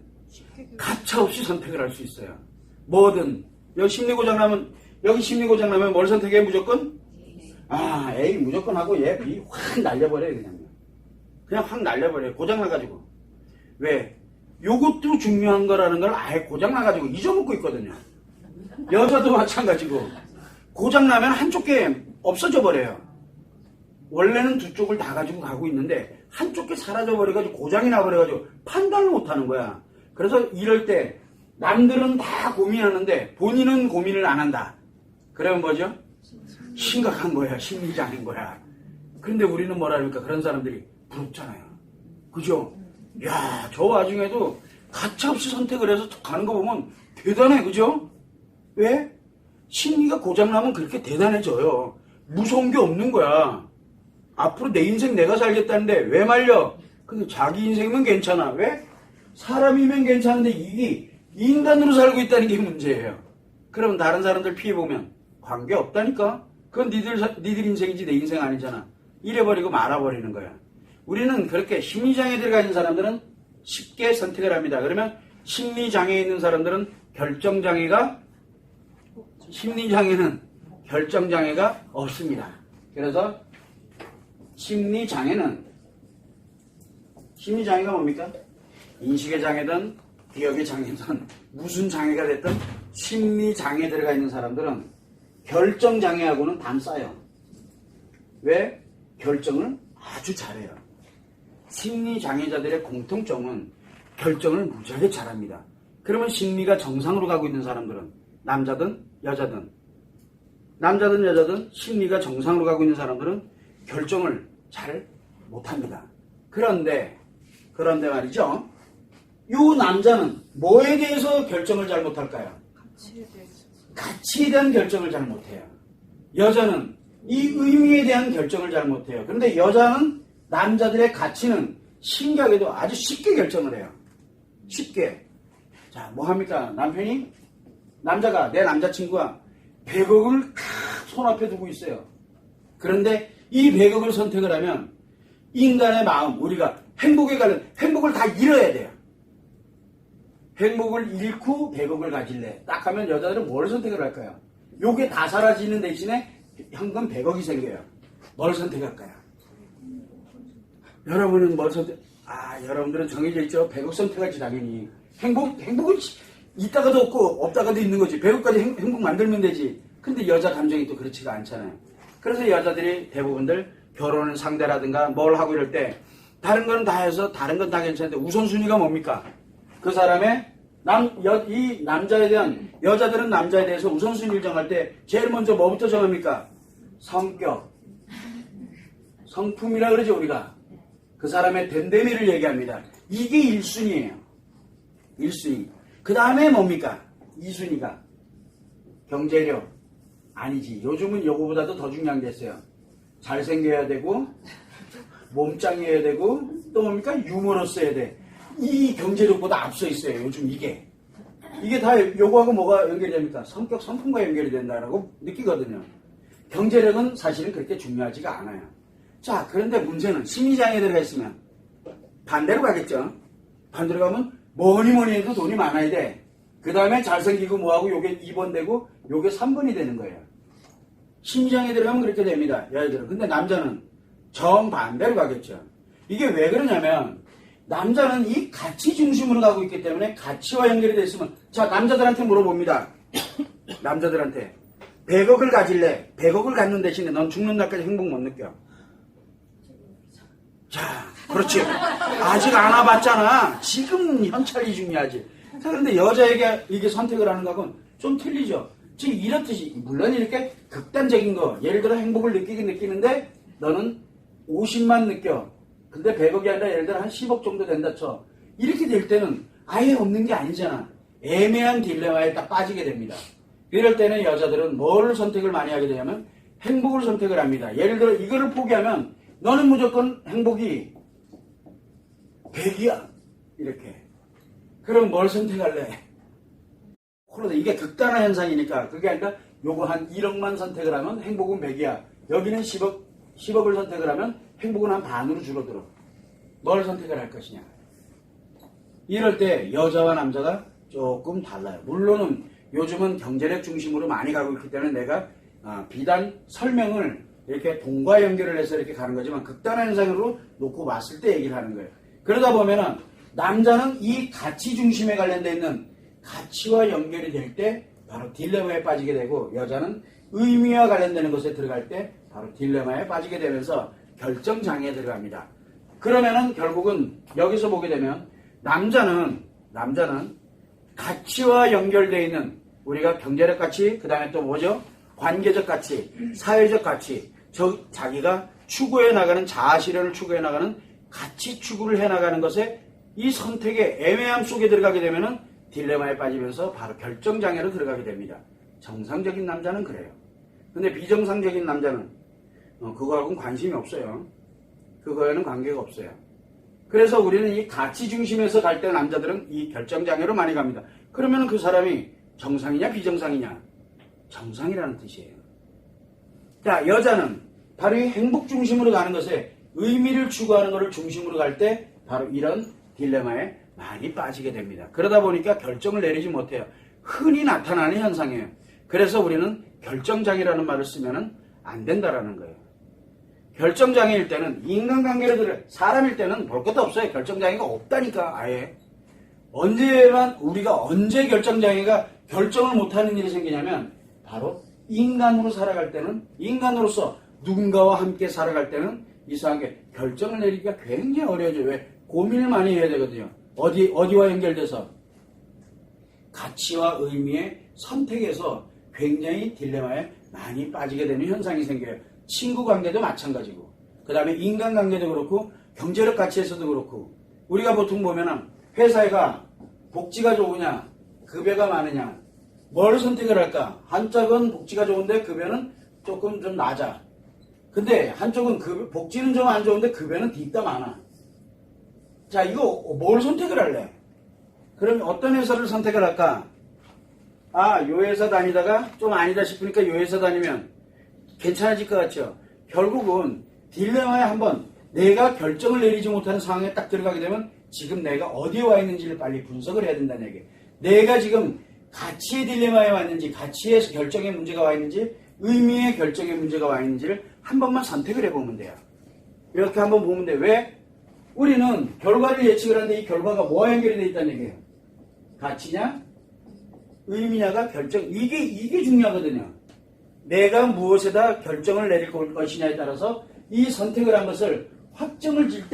가차없이 선택을 할 수 있어요. 뭐든. 여기 심리 고장나면 뭘 선택해? 무조건? 아, A 무조건 하고 얘 B 확 날려버려요, 그냥 확 날려버려요. 고장나가지고. 왜? 요것도 중요한 거라는 걸 아예 고장나가지고 잊어먹고 있거든요. 여자도 마찬가지고. 고장나면 한쪽 게 없어져 버려요. 원래는 두 쪽을 다 가지고 가고 있는데 한쪽 게 사라져버려가지고 고장이 나버려가지고 판단을 못하는 거야. 그래서 이럴 때 남들은 다 고민하는데 본인은 고민을 안 한다. 그러면 뭐죠? 심각한 거야. 심리장애인 거야. 그런데 우리는 뭐라니까 그런 사람들이 부럽잖아요. 그죠? 야, 저 와중에도 가차없이 선택을 해서 가는 거 보면 대단해. 그죠? 왜? 심리가 고장나면 그렇게 대단해져요. 무서운 게 없는 거야. 앞으로 내 인생 내가 살겠다는데 왜 말려? 근데 자기 인생이면 괜찮아. 왜? 사람이면 괜찮은데 이게 인간으로 살고 있다는 게 문제예요. 그럼 다른 사람들 피해보면 관계없다니까? 그건 니들 인생이지 내 인생 아니잖아. 이래버리고 말아버리는 거야. 우리는 그렇게 심리장애에 들어가 있는 사람들은 쉽게 선택을 합니다. 그러면 심리장애에 있는 사람들은 심리장애는 결정장애가 없습니다. 그래서 심리장애가 뭡니까? 인식의 장애든 기억의 장애든 무슨 장애가 됐든 심리장애에 들어가 있는 사람들은 결정장애하고는 담싸요. 왜? 결정을 아주 잘해요. 심리장애자들의 공통점은 결정을 무지하게 잘합니다. 그러면 심리가 정상으로 가고 있는 사람들은 남자든 여자든 심리가 정상으로 가고 있는 사람들은 결정을 잘 못합니다. 그런데 말이죠. 요 남자는 뭐에 대해서 결정을 잘 못할까요? 가치에 대한 결정을 잘 못해요. 여자는 이 의미에 대한 결정을 잘 못해요. 그런데 여자는 남자들의 가치는 신기하게도 아주 쉽게 결정을 해요. 쉽게. 자, 뭐 합니까? 내 남자친구가 100억을 손 앞에 두고 있어요. 그런데 이 100억을 선택을 하면 인간의 마음, 우리가 행복을 다 잃어야 돼요. 행복을 잃고 100억을 가질래. 딱 하면 여자들은 뭘 선택을 할까요? 요게 다 사라지는 대신에 현금 100억이 생겨요. 뭘 선택할까요? 여러분은 뭘 여러분들은 정해져 있죠? 100억 선택하지 당연히. 행복은 있다가도 없고 없다가도 있는 거지. 100억까지 행복 만들면 되지. 근데 여자 감정이 또 그렇지가 않잖아요. 그래서 여자들이 대부분들 결혼을 상대라든가 뭘 하고 이럴 때 다른 건 다 해서 다른 건 다 괜찮은데 우선순위가 뭡니까? 그 사람의 이 남자에 대한 여자들은 남자에 대해서 우선순위를 정할 때 제일 먼저 뭐부터 정합니까? 성격, 성품이라 그러죠 우리가. 그 사람의 됨됨이를 얘기합니다. 이게 1순위예요. 1순위. 그 다음에 뭡니까? 2순위가 경제력. 아니지. 요즘은 요거보다도 더 중요한 게 있어요. 잘생겨야 되고 몸짱이어야 되고 또 뭡니까? 유머러스여야 돼. 이 경제력보다 앞서 있어요. 요즘 이게 다 요거하고 뭐가 연결이 됩니까? 성격, 성품과 연결이 된다라고 느끼거든요. 경제력은 사실은 그렇게 중요하지가 않아요. 자, 그런데 문제는 심리장애에 들어가 있으면 반대로 가겠죠. 반대로 가면 뭐니 해도 돈이 많아야 돼. 그 다음에 잘생기고 뭐하고 요게 2번 되고 요게 3번이 되는 거예요. 심리장애에 들어가면 그렇게 됩니다. 여자들은. 근데 남자는 정반대로 가겠죠. 이게 왜 그러냐면 남자는 이 가치 중심으로 가고 있기 때문에 가치와 연결이 되어 있으면 자, 남자들한테 물어봅니다. 남자들한테 100억을 가질래? 100억을 갖는 대신에 넌 죽는 날까지 행복 못 느껴. 자, 그렇지. 아직 안 와봤잖아. 지금 현찰이 중요하지. 자, 그런데 여자에게 이게 선택을 하는 거하고는 좀 틀리죠. 지금 이렇듯이 물론 이렇게 극단적인 거 예를 들어 행복을 느끼긴 느끼는데 너는 50만 느껴. 근데 100억이 아니라 예를 들어 한 10억 정도 된다 쳐. 이렇게 될 때는 아예 없는 게 아니잖아. 애매한 딜레마에 딱 빠지게 됩니다. 이럴 때는 여자들은 뭐를 선택을 많이 하게 되냐면 행복을 선택을 합니다. 예를 들어 이거를 포기하면 너는 무조건 행복이 100이야. 이렇게. 그럼 뭘 선택할래? 그러다 이게 극단화 현상이니까 그게 아니라 요거 한 1억만 선택을 하면 행복은 100이야. 여기는 10억을 선택을 하면 행복은 한 반으로 줄어들어. 뭘 선택을 할 것이냐. 이럴 때 여자와 남자가 조금 달라요. 물론은 요즘은 경제력 중심으로 많이 가고 있기 때문에 내가 비단 설명을 이렇게 동과 연결을 해서 이렇게 가는 거지만 극단화 현상으로 놓고 봤을 때 얘기를 하는 거예요. 그러다 보면은 남자는 이 가치 중심에 관련되어 있는 가치와 연결이 될 때 바로 딜레마에 빠지게 되고 여자는 의미와 관련되는 것에 들어갈 때 바로 딜레마에 빠지게 되면서 결정장애에 들어갑니다. 그러면은 결국은 여기서 보게 되면 남자는 가치와 연결되어 있는 우리가 경제력 가치, 그 다음에 또 뭐죠? 관계적 가치, 사회적 가치, 자기가 추구해 나가는 자아실현을 추구해 나가는 가치 추구를 해 나가는 것에 이 선택의 애매함 속에 들어가게 되면은 딜레마에 빠지면서 바로 결정장애로 들어가게 됩니다. 정상적인 남자는 그래요. 근데 비정상적인 남자는 그거하고는 관심이 없어요. 그거에는 관계가 없어요. 그래서 우리는 이 가치 중심에서 갈 때 남자들은 이 결정장애로 많이 갑니다. 그러면 그 사람이 정상이냐 비정상이냐? 정상이라는 뜻이에요. 자, 여자는 바로 이 행복 중심으로 가는 것에 의미를 추구하는 것을 중심으로 갈 때 바로 이런 딜레마에 많이 빠지게 됩니다. 그러다 보니까 결정을 내리지 못해요. 흔히 나타나는 현상이에요. 그래서 우리는 결정장애라는 말을 쓰면 안 된다라는 거예요. 결정장애일 때는 인간관계를 들어 사람일 때는 볼 것도 없어요. 결정장애가 없다니까 아예. 우리가 언제 결정장애가 결정을 못하는 일이 생기냐면 바로 인간으로 살아갈 때는 인간으로서 누군가와 함께 살아갈 때는 이상하게 결정을 내리기가 굉장히 어려워져요. 왜? 고민을 많이 해야 되거든요. 어디와 연결돼서? 가치와 의미의 선택에서 굉장히 딜레마에 많이 빠지게 되는 현상이 생겨요. 친구 관계도 마찬가지고, 그 다음에 인간관계도 그렇고, 경제력 가치에서도 그렇고, 우리가 보통 보면은 회사가 복지가 좋으냐, 급여가 많으냐, 뭘 선택을 할까? 한쪽은 복지가 좋은데 급여는 조금 좀 낮아. 근데 한쪽은 복지는 좀 안 좋은데 급여는 뒤따 많아. 자, 이거 뭘 선택을 할래? 그럼 어떤 회사를 선택을 할까? 요 회사 다니다가 좀 아니다 싶으니까 요 회사 다니면 괜찮아질 것 같죠? 결국은 딜레마에 한번 내가 결정을 내리지 못하는 상황에 딱 들어가게 되면 지금 내가 어디에 와 있는지를 빨리 분석을 해야 된다는 얘기예요. 내가 지금 가치의 딜레마에 와 있는지, 가치의 결정의 문제가 와 있는지, 의미의 결정의 문제가 와 있는지를 한 번만 선택을 해보면 돼요. 이렇게 한번 보면 돼. 왜? 우리는 결과를 예측을 하는데 이 결과가 뭐와 연결이 되어 있다는 얘기예요. 가치냐? 의미냐가 결정. 이게 중요하거든요. 내가 무엇에다 결정을 내릴 것이냐에 따라서 이 선택을 한 것을 확정을 질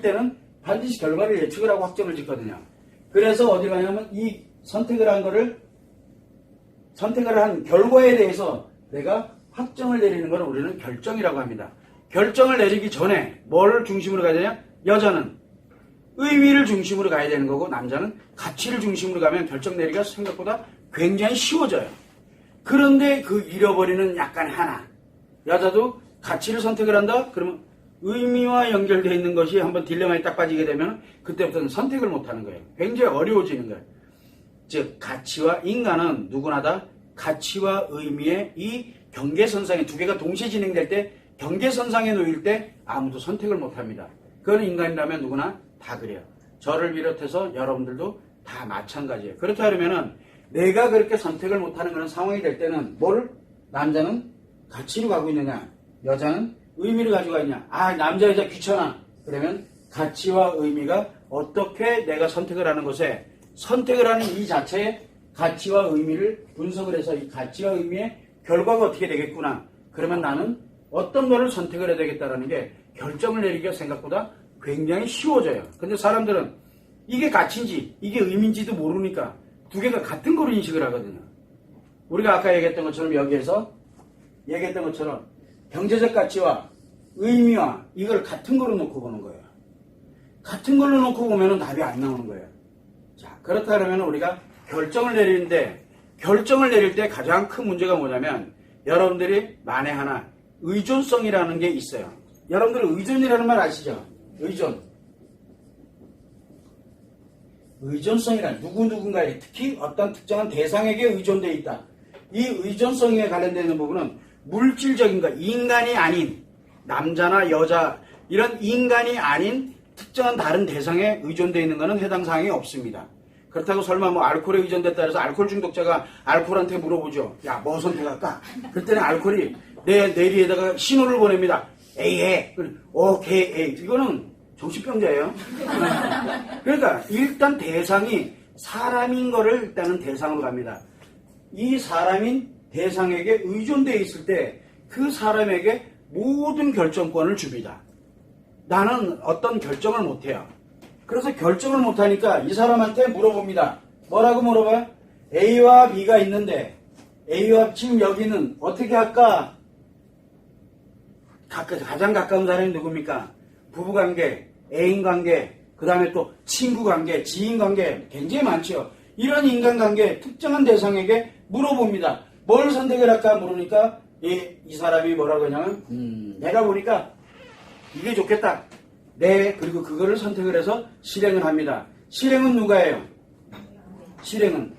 때는 반드시 결과를 예측을 하고 확정을 짓거든요. 그래서 어디 가냐면 이 선택을 한 결과에 대해서 내가 확정을 내리는 걸 우리는 결정이라고 합니다. 결정을 내리기 전에 뭘 중심으로 가야 되냐? 여자는 의미를 중심으로 가야 되는 거고 남자는 가치를 중심으로 가면 결정 내리기가 생각보다 굉장히 쉬워져요. 그런데 그 잃어버리는 약간 하나. 여자도 가치를 선택을 한다? 그러면 의미와 연결되어 있는 것이 한번 딜레마에 딱 빠지게 되면 그때부터는 선택을 못하는 거예요. 굉장히 어려워지는 거예요. 즉 가치와 인간은 누구나 다 가치와 의미의 이 경계선상에 두 개가 동시에 진행될 때 경계선상에 놓일 때 아무도 선택을 못합니다. 그건 인간이라면 누구나 다 그래요. 저를 비롯해서 여러분들도 다 마찬가지예요. 그렇게 하려면은 내가 그렇게 선택을 못하는 그런 상황이 될 때는 남자는 가치로 가고 있느냐, 여자는 의미를 가지고 있냐. 남자 여자 귀찮아. 그러면 가치와 의미가 어떻게 내가 선택을 하는 것에 선택을 하는 이 자체에 가치와 의미를 분석을 해서 이 가치와 의미의 결과가 어떻게 되겠구나. 그러면 나는 어떤 거를 선택을 해야 되겠다라는 게 결정을 내리기가 생각보다 굉장히 쉬워져요. 근데 사람들은 이게 가치인지 이게 의미인지도 모르니까 두 개가 같은 거로 인식을 하거든요. 우리가 아까 얘기했던 것처럼 여기에서 얘기했던 것처럼 경제적 가치와 의미와 이걸 같은 거로 놓고 보는 거예요. 같은 걸로 놓고 보면 답이 안 나오는 거예요. 자, 그렇다 그러면 우리가 결정을 내리는데 결정을 내릴 때 가장 큰 문제가 뭐냐면 여러분들이 만에 하나 의존성이라는 게 있어요. 여러분들 의존이라는 말 아시죠? 의존. 의존성이란 누군가에게 특히 어떤 특정한 대상에게 의존되어 있다. 이 의존성에 관련되는 부분은 물질적인 것, 인간이 아닌 남자나 여자 이런 인간이 아닌 특정한 다른 대상에 의존되어 있는 것은 해당 사항이 없습니다. 그렇다고 설마 뭐 알코올에 의존됐다 해서 알코올 중독자가 알코올한테 물어보죠. 야, 뭐 선택할까? 그때는 알코올이 내 뇌리에다가 신호를 보냅니다. A 해. 오케이 A. 이거는 정신병자예요. 그러니까 일단 대상이 사람인 거를 일단은 대상으로 갑니다. 이 사람인 대상에게 의존되어 있을 때 그 사람에게 모든 결정권을 줍니다. 나는 어떤 결정을 못해요. 그래서 결정을 못하니까 이 사람한테 물어봅니다. 뭐라고 물어봐요? A와 B가 있는데 A와 지금 여기는 어떻게 할까? 가장 가까운 사람이 누굽니까? 부부관계, 애인관계, 그 다음에 또 친구관계, 지인관계 굉장히 많죠. 이런 인간관계 특정한 대상에게 물어봅니다. 뭘 선택을 할까 물으니까 이 사람이 뭐라고 하냐면 내가 보니까 이게 좋겠다. 네, 그리고 그거를 선택을 해서 실행을 합니다. 실행은 누가 해요? 실행은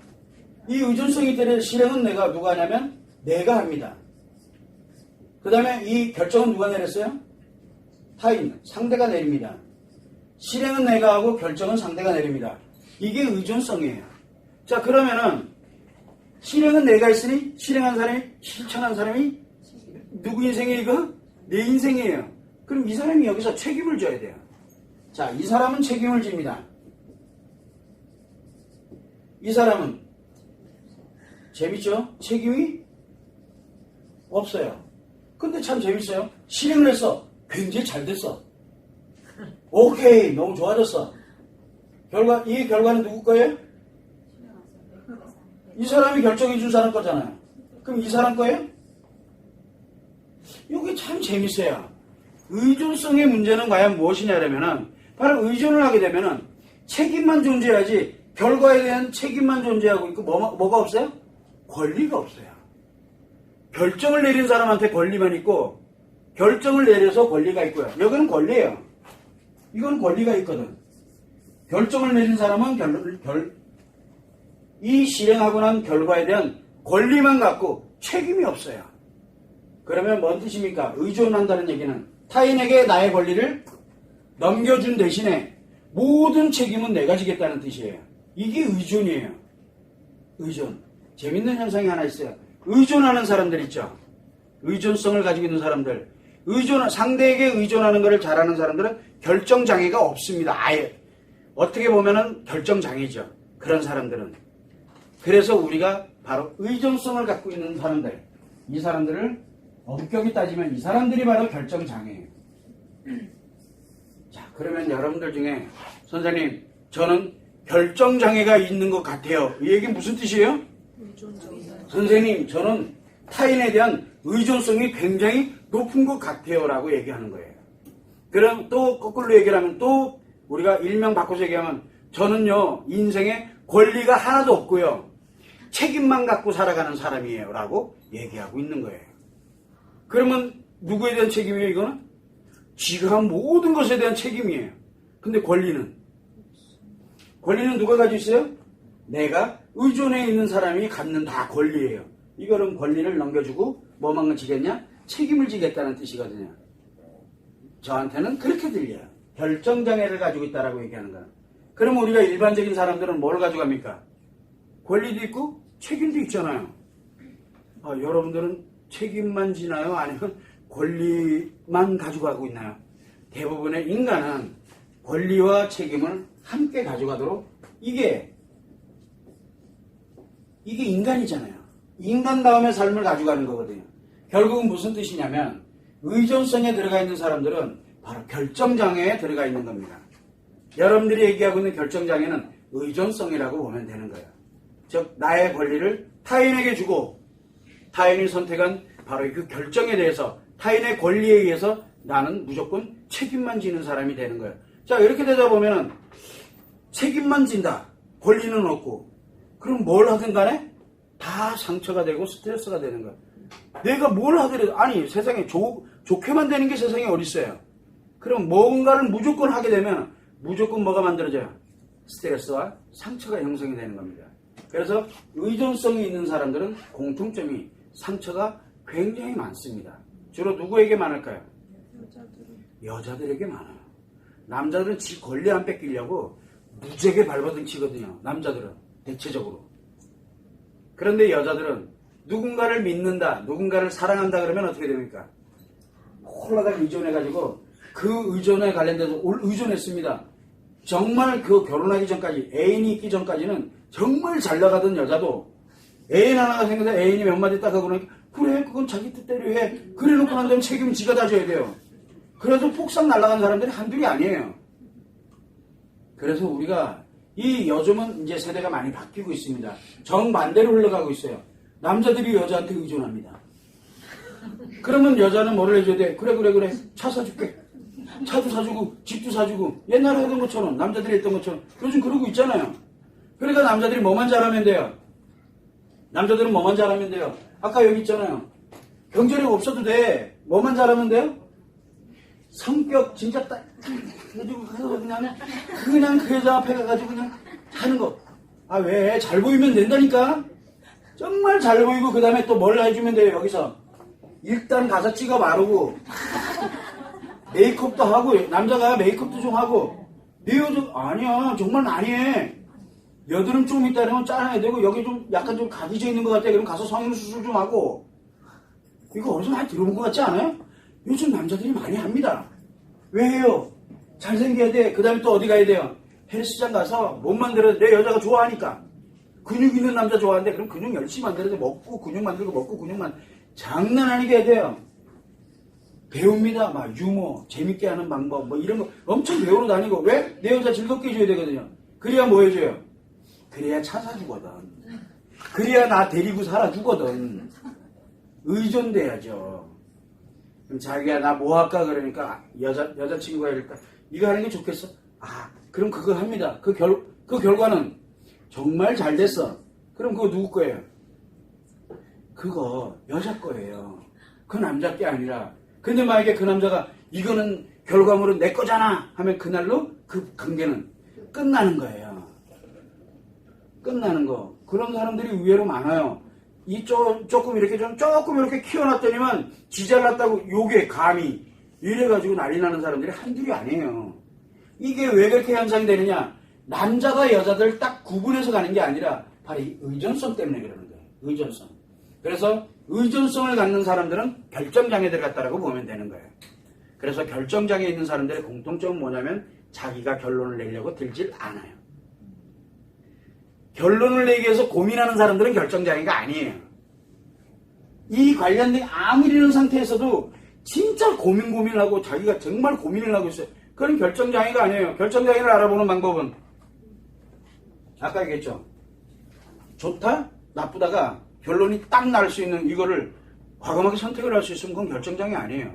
이 의존성이 때문에 실행은 누가 하냐면 내가 합니다. 그 다음에 이 결정은 누가 내렸어요? 타인, 상대가 내립니다. 실행은 내가 하고 결정은 상대가 내립니다. 이게 의존성이에요. 자, 그러면은 실행은 내가 했으니 실행한 사람이 실천한 사람이 누구 인생이에요 이거? 내 인생이에요. 그럼 이 사람이 여기서 책임을 져야 돼요. 자, 이 사람은 책임을 집니다. 이 사람은 재밌죠? 책임이 없어요. 근데 참 재밌어요. 실행을 했어. 굉장히 잘 됐어. 오케이, 너무 좋아졌어. 이 결과는 누구 거예요? 이 사람이 결정해 준 사람 거잖아요. 그럼 이 사람 거예요? 이게 참 재밌어요. 의존성의 문제는 과연 무엇이냐면은 바로 의존을 하게 되면은 책임만 존재하지 결과에 대한 책임만 존재하고 있고 뭐가 없어요? 권리가 없어요. 결정을 내린 사람한테 권리만 있고 결정을 내려서 권리가 있고요. 여기는 권리예요. 이건 권리가 있거든. 결정을 내린 사람은 이 실행하고 난 결과에 대한 권리만 갖고 책임이 없어요. 그러면 뭔 뜻입니까? 의존한다는 얘기는 타인에게 나의 권리를 넘겨준 대신에 모든 책임은 내가 지겠다는 뜻이에요. 이게 의존이에요. 의존. 재밌는 현상이 하나 있어요. 의존하는 사람들 있죠. 의존성을 가지고 있는 사람들. 상대에게 의존하는 것을 잘하는 사람들은 결정장애가 없습니다. 아예. 어떻게 보면은 결정장애죠. 그런 사람들은. 그래서 우리가 바로 의존성을 갖고 있는 사람들. 이 사람들을 엄격히 따지면 이 사람들이 바로 결정장애예요. 자, 그러면 여러분들 중에 선생님, 저는 결정장애가 있는 것 같아요. 이 얘기 무슨 뜻이에요? 선생님, 저는 타인에 대한 의존성이 굉장히 높은 것 같아요. 라고 얘기하는 거예요. 그럼 또 거꾸로 얘기를 하면 또 우리가 일명 바꿔서 얘기하면 저는요, 인생에 권리가 하나도 없고요. 책임만 갖고 살아가는 사람이에요. 라고 얘기하고 있는 거예요. 그러면 누구에 대한 책임이에요, 이거는? 지가 한 모든 것에 대한 책임이에요. 근데 권리는 누가 가지고 있어요? 내가 의존해 있는 사람이 갖는 다 권리예요. 이거는 권리를 넘겨주고 뭐만 지겠냐? 책임을 지겠다는 뜻이거든요. 저한테는 그렇게 들려요. 결정장애를 가지고 있다라고 얘기하는 거예요. 그럼 우리가 일반적인 사람들은 뭘 가져갑니까? 권리도 있고 책임도 있잖아요. 여러분들은 책임만 지나요? 아니면 권리만 가져가고 있나요? 대부분의 인간은 권리와 책임을 함께 가져가도록 이게 인간이잖아요. 인간다움의 삶을 가져가는 거거든요. 결국은 무슨 뜻이냐면 의존성에 들어가 있는 사람들은 바로 결정장애에 들어가 있는 겁니다. 여러분들이 얘기하고 있는 결정장애는 의존성이라고 보면 되는 거예요. 즉 나의 권리를 타인에게 주고 타인이 선택한 바로 그 결정에 대해서 타인의 권리에 의해서 나는 무조건 책임만 지는 사람이 되는 거예요. 자, 이렇게 되다 보면은 책임만 진다. 권리는 없고. 그럼 뭘 하든 간에 다 상처가 되고 스트레스가 되는 거예요. 내가 뭘 하더라도 아니 세상에 좋게만 되는 게 세상에 어딨어요. 그럼 뭔가를 무조건 하게 되면 무조건 뭐가 만들어져요? 스트레스와 상처가 형성이 되는 겁니다. 그래서 의존성이 있는 사람들은 공통점이 상처가 굉장히 많습니다. 주로 누구에게 많을까요? 여자들에게 많아요. 남자들은 지 권리 안 뺏기려고 무지하게 발버둥 치거든요. 남자들은 대체적으로. 그런데 여자들은 누군가를 믿는다, 누군가를 사랑한다 그러면 어떻게 됩니까? 홀라당 의존해가지고 그 의존에 관련돼서 의존했습니다. 정말 그 결혼하기 전까지, 애인이 있기 전까지는 정말 잘 나가던 여자도 애인 하나가 생겨서 애인이 몇 마디 딱 하고 나니까 그래 그건 자기 뜻대로 해. 그래 놓고 난 다음에 책임은 지가 다 져야 돼요. 그래서 폭삭 날아간 사람들이 한둘이 아니에요. 그래서 우리가 요즘은 이제 세대가 많이 바뀌고 있습니다. 정반대로 흘러가고 있어요. 남자들이 여자한테 의존합니다. 그러면 여자는 뭐를 해줘야 돼? 그래 차 사줄게. 차도 사주고 집도 사주고 옛날에 하던 것처럼 남자들이 했던 것처럼 요즘 그러고 있잖아요. 그러니까 남자들이 뭐만 잘하면 돼요? 남자들은 뭐만 잘하면 돼요? 아까 여기 있잖아요. 경제력 없어도 돼. 뭐만 잘하면 돼요? 성격 진짜 딱 해가지고 그냥 그 여자 앞에 가가지고 그냥 하는 거. 아 왜? 잘 보이면 된다니까. 정말 잘 보이고 그 다음에 또 뭘 해주면 돼요. 여기서 일단 가서 찍어 바르고 메이크업도 하고 남자가 메이크업도 좀 하고 내 여자 아니야 정말 많이 해. 여드름 좀 있다 그러면 짜내야 되고 여기 좀 약간 좀 각이져 있는 것 같아. 그럼 가서 성형수술 좀 하고. 이거 어디서 많이 들어본 것 같지 않아요? 요즘 남자들이 많이 합니다. 왜 해요? 잘생겨야 돼. 그 다음에 또 어디 가야 돼요? 헬스장 가서 몸 만들어야 내 여자가 좋아하니까. 근육 있는 남자 좋아하는데 그럼 근육 열심히 만들어야 돼. 먹고 근육 만들고 먹고 근육만 장난 아니게 해야 돼요. 배웁니다. 막 유머, 재밌게 하는 방법 뭐 이런 거 엄청 배우러 다니고. 왜? 내 여자 즐겁게 해줘야 되거든요. 그래야 뭐 해줘요? 그래야 차 사주거든. 그래야 나 데리고 살아주거든. 의존돼야죠. 그럼 자기야 나 뭐 할까 그러니까 여자친구가 이럴까 이거 하는 게 좋겠어? 아 그럼 그거 합니다. 그 결과는 정말 잘 됐어. 그럼 그거 누구 거예요? 그거 여자 거예요. 그 남자 게 아니라. 근데 만약에 그 남자가 이거는 결과물은 내 거잖아 하면 그날로 그 관계는 끝나는 거예요. 끝나는 거. 그런 사람들이 의외로 많아요. 조금 이렇게 키워놨더니만 지 잘났다고 요게 감히 이래가지고 난리 나는 사람들이 한둘이 아니에요. 이게 왜 그렇게 현상이 되느냐? 남자가 여자들 딱 구분해서 가는 게 아니라 바로 이 의존성 때문에 그러는 거예요. 의존성. 그래서 의존성을 갖는 사람들은 결정장애들 같다라고 보면 되는 거예요. 그래서 결정장애 있는 사람들의 공통점은 뭐냐면 자기가 결론을 내려고 들질 않아요. 결론을 내기 위해서 고민하는 사람들은 결정장애가 아니에요. 이 관련된 아무리 이런 상태에서도 진짜 고민을 하고 자기가 정말 고민을 하고 있어요. 그건 결정장애가 아니에요. 결정장애를 알아보는 방법은 아까 얘기했죠. 좋다? 나쁘다가 결론이 딱 날 수 있는 이거를 과감하게 선택을 할 수 있으면 그건 결정장애 아니에요.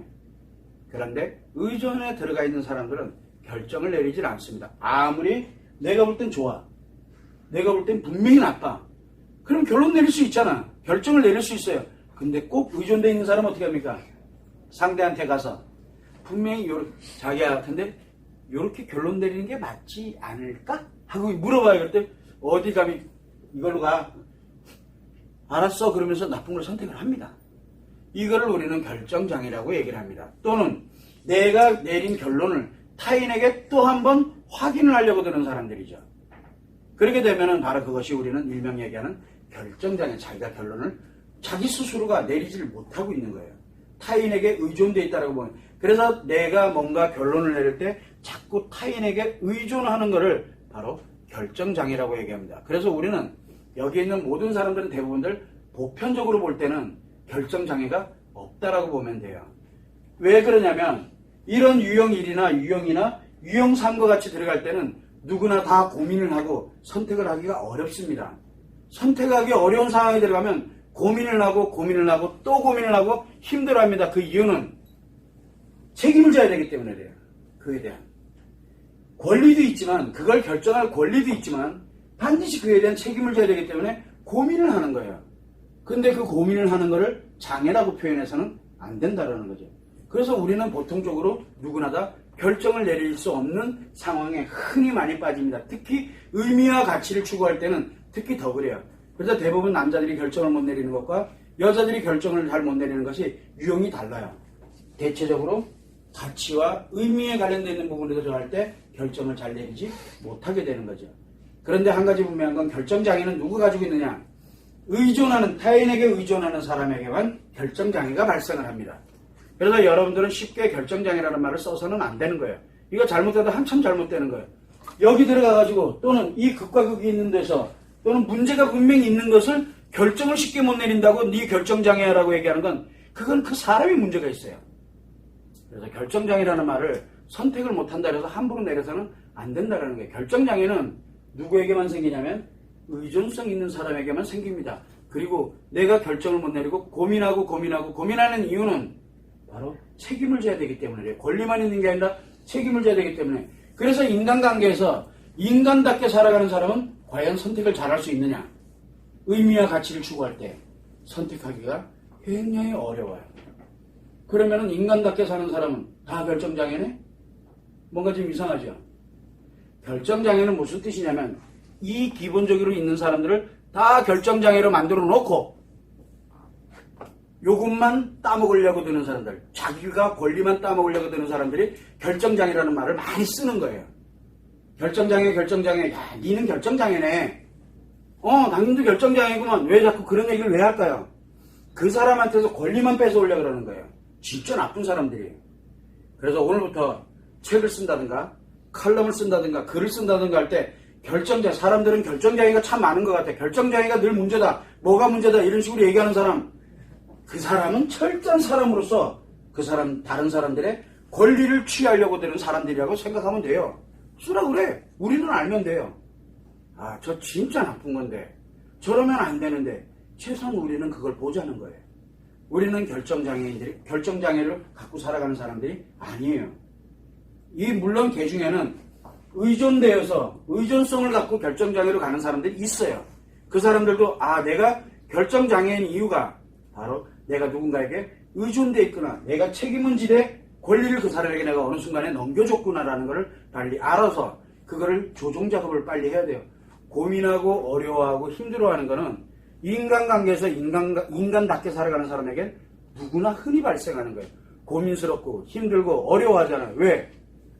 그런데 의존에 들어가 있는 사람들은 결정을 내리질 않습니다. 아무리 내가 볼 땐 좋아. 내가 볼 땐 분명히 나빠. 그럼 결론 내릴 수 있잖아. 결정을 내릴 수 있어요. 근데 꼭 의존되어 있는 사람은 어떻게 합니까? 상대한테 가서 분명히 자기야 근데 이렇게 결론 내리는 게 맞지 않을까? 하고 물어봐요. 그럴 때 어디 감히 이걸로 가. 알았어. 그러면서 나쁜 걸 선택을 합니다. 이거를 우리는 결정장애라고 얘기를 합니다. 또는 내가 내린 결론을 타인에게 또 한 번 확인을 하려고 드는 사람들이죠. 그렇게 되면은 바로 그것이 우리는 일명 얘기하는 결정장애, 자기가 결론을 자기 스스로가 내리지를 못하고 있는 거예요. 타인에게 의존되어 있다고 보면. 그래서 내가 뭔가 결론을 내릴 때 자꾸 타인에게 의존하는 것을 바로 결정장애라고 얘기합니다. 그래서 우리는 여기 있는 모든 사람들은 대부분들 보편적으로 볼 때는 결정장애가 없다라고 보면 돼요. 왜 그러냐면 이런 유형 1이나 유형이나 유형 3과 같이 들어갈 때는 누구나 다 고민을 하고 선택을 하기가 어렵습니다. 선택하기 어려운 상황에 들어가면 고민을 하고 또 고민을 하고 힘들어합니다. 그 이유는 책임을 져야 되기 때문에 그래요. 그에 대한 권리도 있지만, 그걸 결정할 권리도 있지만 반드시 그에 대한 책임을 져야 되기 때문에 고민을 하는 거예요. 근데 그 고민을 하는 거를 장애라고 표현해서는 안 된다라는 거죠. 그래서 우리는 보통적으로 누구나 다 결정을 내릴 수 없는 상황에 흔히 많이 빠집니다. 특히 의미와 가치를 추구할 때는 특히 더 그래요. 그래서 대부분 남자들이 결정을 못 내리는 것과 여자들이 결정을 잘 못 내리는 것이 유형이 달라요. 대체적으로 가치와 의미에 관련되어 있는 부분에 들어갈 때 결정을 잘 내리지 못하게 되는 거죠. 그런데 한 가지 분명한 건 결정장애는 누가 가지고 있느냐? 타인에게 의존하는 사람에게만 결정장애가 발생을 합니다. 그래서 여러분들은 쉽게 결정장애라는 말을 써서는 안 되는 거예요. 이거 잘못해도 한참 잘못되는 거예요. 여기 들어가가지고 또는 이 극과 극이 있는 데서 또는 문제가 분명히 있는 것을 결정을 쉽게 못 내린다고 네 결정장애라고 얘기하는 건 그건 그 사람의 문제가 있어요. 그래서 결정장애라는 말을 선택을 못한다 해서 함부로 내려서는 안 된다는 거예요. 결정장애는 누구에게만 생기냐면 의존성 있는 사람에게만 생깁니다. 그리고 내가 결정을 못 내리고 고민하는 이유는 바로 책임을 져야 되기 때문에, 권리만 있는 게 아니라 책임을 져야 되기 때문에. 그래서 인간관계에서 인간답게 살아가는 사람은 과연 선택을 잘할 수 있느냐? 의미와 가치를 추구할 때 선택하기가 굉장히 어려워요. 그러면은 인간답게 사는 사람은 다 결정장애네? 뭔가 좀 이상하죠? 결정장애는 무슨 뜻이냐면 이 기본적으로 있는 사람들을 다 결정장애로 만들어 놓고 요것만 따먹으려고 드는 사람들, 자기가 권리만 따먹으려고 드는 사람들이 결정장애라는 말을 많이 쓰는 거예요. 결정장애. 야, 니는 결정장애네. 당신도 결정장애구만. 왜 자꾸 그런 얘기를 왜 할까요? 그 사람한테서 권리만 뺏어오려고 그러는 거예요. 진짜 나쁜 사람들이에요. 그래서 오늘부터 책을 쓴다든가 칼럼을 쓴다든가 글을 쓴다든가 할 때 사람들은 결정장애가 참 많은 것 같아. 결정장애가 늘 문제다. 뭐가 문제다. 이런 식으로 얘기하는 사람, 그 사람은 철저한 사람으로서 다른 사람들의 권리를 취하려고 드는 사람들이라고 생각하면 돼요. 쓰라 그래. 우리는 알면 돼요. 저 진짜 나쁜 건데 저러면 안 되는데 최소한 우리는 그걸 보자는 거예요. 우리는 결정장애를 갖고 살아가는 사람들이 아니에요. 물론 개 중에는 의존성을 갖고 결정장애로 가는 사람들이 있어요. 그 사람들도 내가 결정장애인 이유가 바로 내가 누군가에게 의존돼 있구나. 내가 책임은 지되 권리를 그 사람에게 내가 어느 순간에 넘겨줬구나라는 것을 빨리 알아서 그거를 조정 작업을 빨리 해야 돼요. 고민하고 어려워하고 힘들어하는 거는 인간관계에서 인간답게 살아가는 사람에겐 누구나 흔히 발생하는 거예요. 고민스럽고 힘들고 어려워하잖아요. 왜?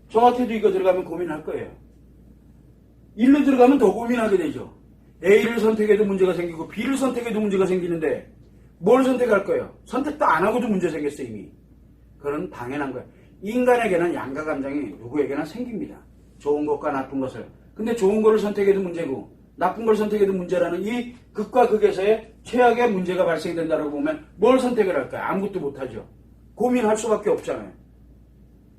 저한테도 이거 들어가면 고민할 거예요. 일로 들어가면 더 고민하게 되죠. A를 선택해도 문제가 생기고 B를 선택해도 문제가 생기는데 뭘 선택할 거예요? 선택도 안 하고도 문제 생겼어 이미. 그건 당연한 거예요. 인간에게는 양가 감정이 누구에게나 생깁니다. 좋은 것과 나쁜 것을. 근데 좋은 거를 선택해도 문제고 나쁜 걸 선택해도 문제라는 이 극과 극에서의 최악의 문제가 발생된다고 보면 뭘 선택을 할까요? 아무것도 못하죠. 고민할 수밖에 없잖아요.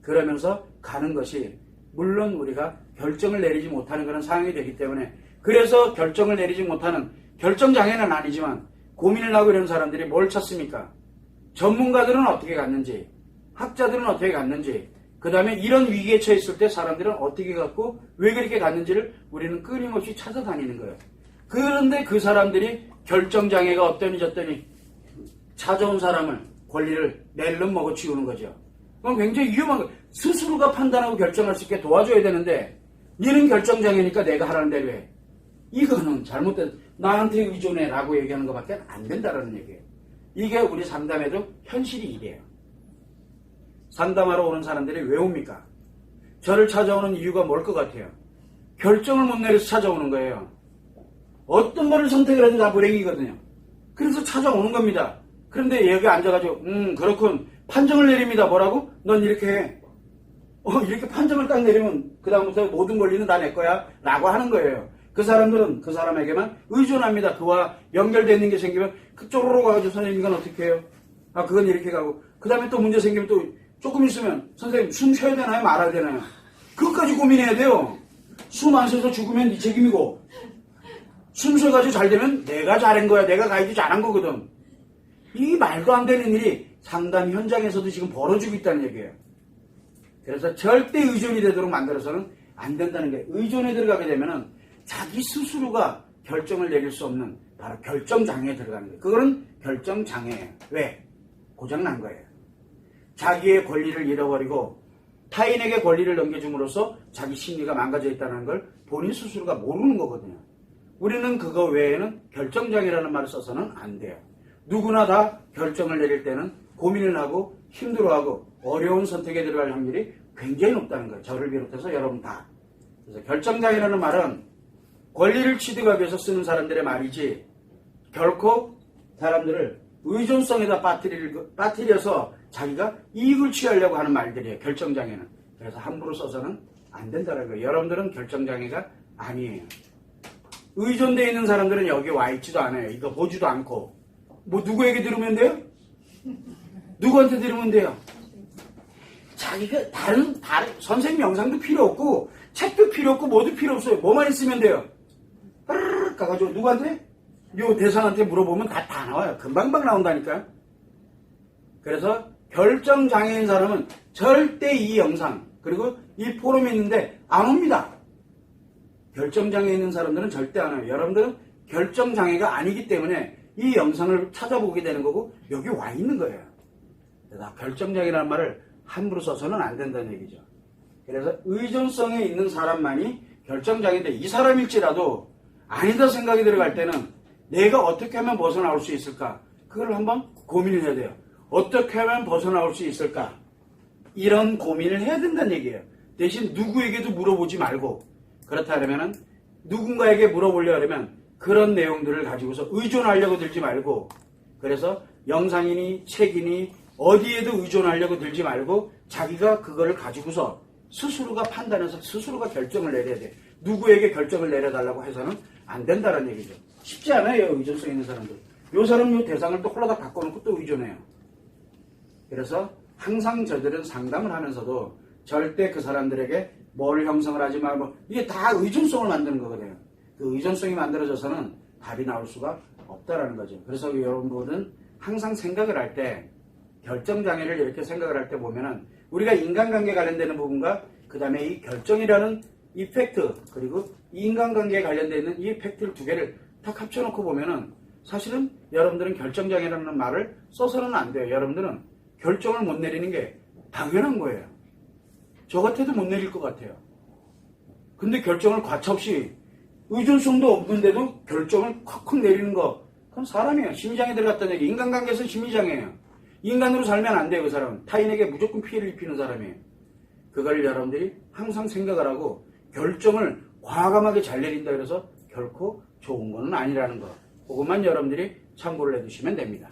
그러면서 가는 것이 물론 우리가 결정을 내리지 못하는 그런 상황이 되기 때문에, 그래서 결정을 내리지 못하는, 결정장애는 아니지만 고민을 하고 이런 사람들이 뭘 찾습니까? 전문가들은 어떻게 갔는지, 학자들은 어떻게 갔는지, 그 다음에 이런 위기에 처했을 때 사람들은 어떻게 갔고 왜 그렇게 갔는지를 우리는 끊임없이 찾아다니는 거예요. 그런데 그 사람들이 결정장애가 어떠니 저떠니 찾아온 사람을 권리를 낼름 먹어치우는 거죠. 그건 굉장히 위험한 거예요. 스스로가 판단하고 결정할 수 있게 도와줘야 되는데 니는 결정장애니까 내가 하라는 대로 해. 이거는 잘못된, 나한테 의존해 라고 얘기하는 것밖에 안 된다는 얘기예요. 이게 우리 상담에도 현실이 이래요. 상담하러 오는 사람들이 왜 옵니까? 저를 찾아오는 이유가 뭘 것 같아요? 결정을 못 내려서 찾아오는 거예요. 어떤 거를 선택을 해도 다 불행이거든요. 그래서 찾아오는 겁니다. 그런데 여기 앉아가지고 그렇군, 판정을 내립니다. 뭐라고? 넌 이렇게 해. 이렇게 판정을 딱 내리면 그 다음부터 모든 권리는 다 내 거야 라고 하는 거예요. 그 사람들은 그 사람에게만 의존합니다. 그와 연결되는 게 생기면 그쪽으로 가가지고 선생님 이건 어떻게 해요? 그건 이렇게 가고, 그 다음에 또 문제 생기면 또 조금 있으면 선생님 숨 쉬어야 되나요? 말아야 되나요? 그것까지 고민해야 돼요. 숨 안 쉬어서 죽으면 네 책임이고 순수해가지고 잘 되면 내가 잘한 거야. 내가 가이드 잘한 거거든. 이 말도 안 되는 일이 상담 현장에서도 지금 벌어지고 있다는 얘기예요. 그래서 절대 의존이 되도록 만들어서는 안 된다는 게, 의존에 들어가게 되면은 자기 스스로가 결정을 내릴 수 없는 바로 결정장애에 들어가는 거예요. 그거는 결정장애예요. 왜? 고장난 거예요. 자기의 권리를 잃어버리고 타인에게 권리를 넘겨줌으로써 자기 심리가 망가져 있다는 걸 본인 스스로가 모르는 거거든요. 우리는 그거 외에는 결정장애라는 말을 써서는 안 돼요. 누구나 다 결정을 내릴 때는 고민을 하고 힘들어하고 어려운 선택에 들어갈 확률이 굉장히 높다는 거예요. 저를 비롯해서 여러분 다. 그래서 결정장애라는 말은 권리를 취득하기 위해서 쓰는 사람들의 말이지 결코 사람들을 의존성에다 빠뜨려서 자기가 이익을 취하려고 하는 말들이에요. 결정장애는. 그래서 함부로 써서는 안 된다는 거예요. 여러분들은 결정장애가 아니에요. 의존되어 있는 사람들은 여기 와 있지도 않아요. 이거 보지도 않고. 뭐 누구에게 들으면 돼요? 누구한테 들으면 돼요? 자기가 다른 선생님 영상도 필요 없고 책도 필요 없고 뭐도 필요 없어요. 뭐만 있으면 돼요. 빠르르 가가지고 누구한테? 요 대상한테 물어보면 다 나와요. 금방금방 나온다니까요. 그래서 결정장애인 사람은 절대 이 영상 그리고 이 포럼에 있는데 안 옵니다. 결정장애 있는 사람들은 절대 안 와요. 여러분들은 결정장애가 아니기 때문에 이 영상을 찾아보게 되는 거고 여기 와 있는 거예요. 그래서 결정장애라는 말을 함부로 써서는 안 된다는 얘기죠. 그래서 의존성에 있는 사람만이 결정장애인데 이 사람일지라도 아니다 생각이 들어갈 때는 내가 어떻게 하면 벗어나올 수 있을까? 그걸 한번 고민을 해야 돼요. 어떻게 하면 벗어나올 수 있을까? 이런 고민을 해야 된다는 얘기예요. 대신 누구에게도 물어보지 말고 그렇다면 누군가에게 물어보려고 하면 그런 내용들을 가지고서 의존하려고 들지 말고 그래서 영상이니 책이니 어디에도 의존하려고 들지 말고 자기가 그거를 가지고서 스스로가 판단해서 스스로가 결정을 내려야 돼. 누구에게 결정을 내려달라고 해서는 안 된다는 얘기죠. 쉽지 않아요. 의존성 있는 사람들. 요 사람 요 대상을 또 홀라닥 바꿔놓고 또 의존해요. 그래서 항상 저들은 상담을 하면서도 절대 그 사람들에게 뭘 형성을 하지 말고 이게 다 의존성을 만드는 거거든요. 그 의존성이 만들어져서는 답이 나올 수가 없다라는 거죠. 그래서 여러분들은 항상 생각을 할 때 결정장애를 이렇게 생각을 할 때 보면은 우리가 인간관계 관련되는 부분과 그 다음에 이 결정이라는 이 팩트 그리고 이 인간관계에 관련되어 있는 이 팩트를 두 개를 딱 합쳐놓고 보면은 사실은 여러분들은 결정장애라는 말을 써서는 안 돼요. 여러분들은 결정을 못 내리는 게 당연한 거예요. 저 같아도 못 내릴 것 같아요. 근데 결정을 가차없이 의존성도 없는데도 결정을 콱콱 내리는 거 그건 사람이에요. 심리장애 들어갔다는 얘기. 인간관계에서는 심리장애예요. 인간으로 살면 안 돼요. 그 사람은. 타인에게 무조건 피해를 입히는 사람이에요. 그걸 여러분들이 항상 생각을 하고 결정을 과감하게 잘 내린다 그래서 결코 좋은 건 아니라는 거. 그것만 여러분들이 참고를 해두시면 됩니다.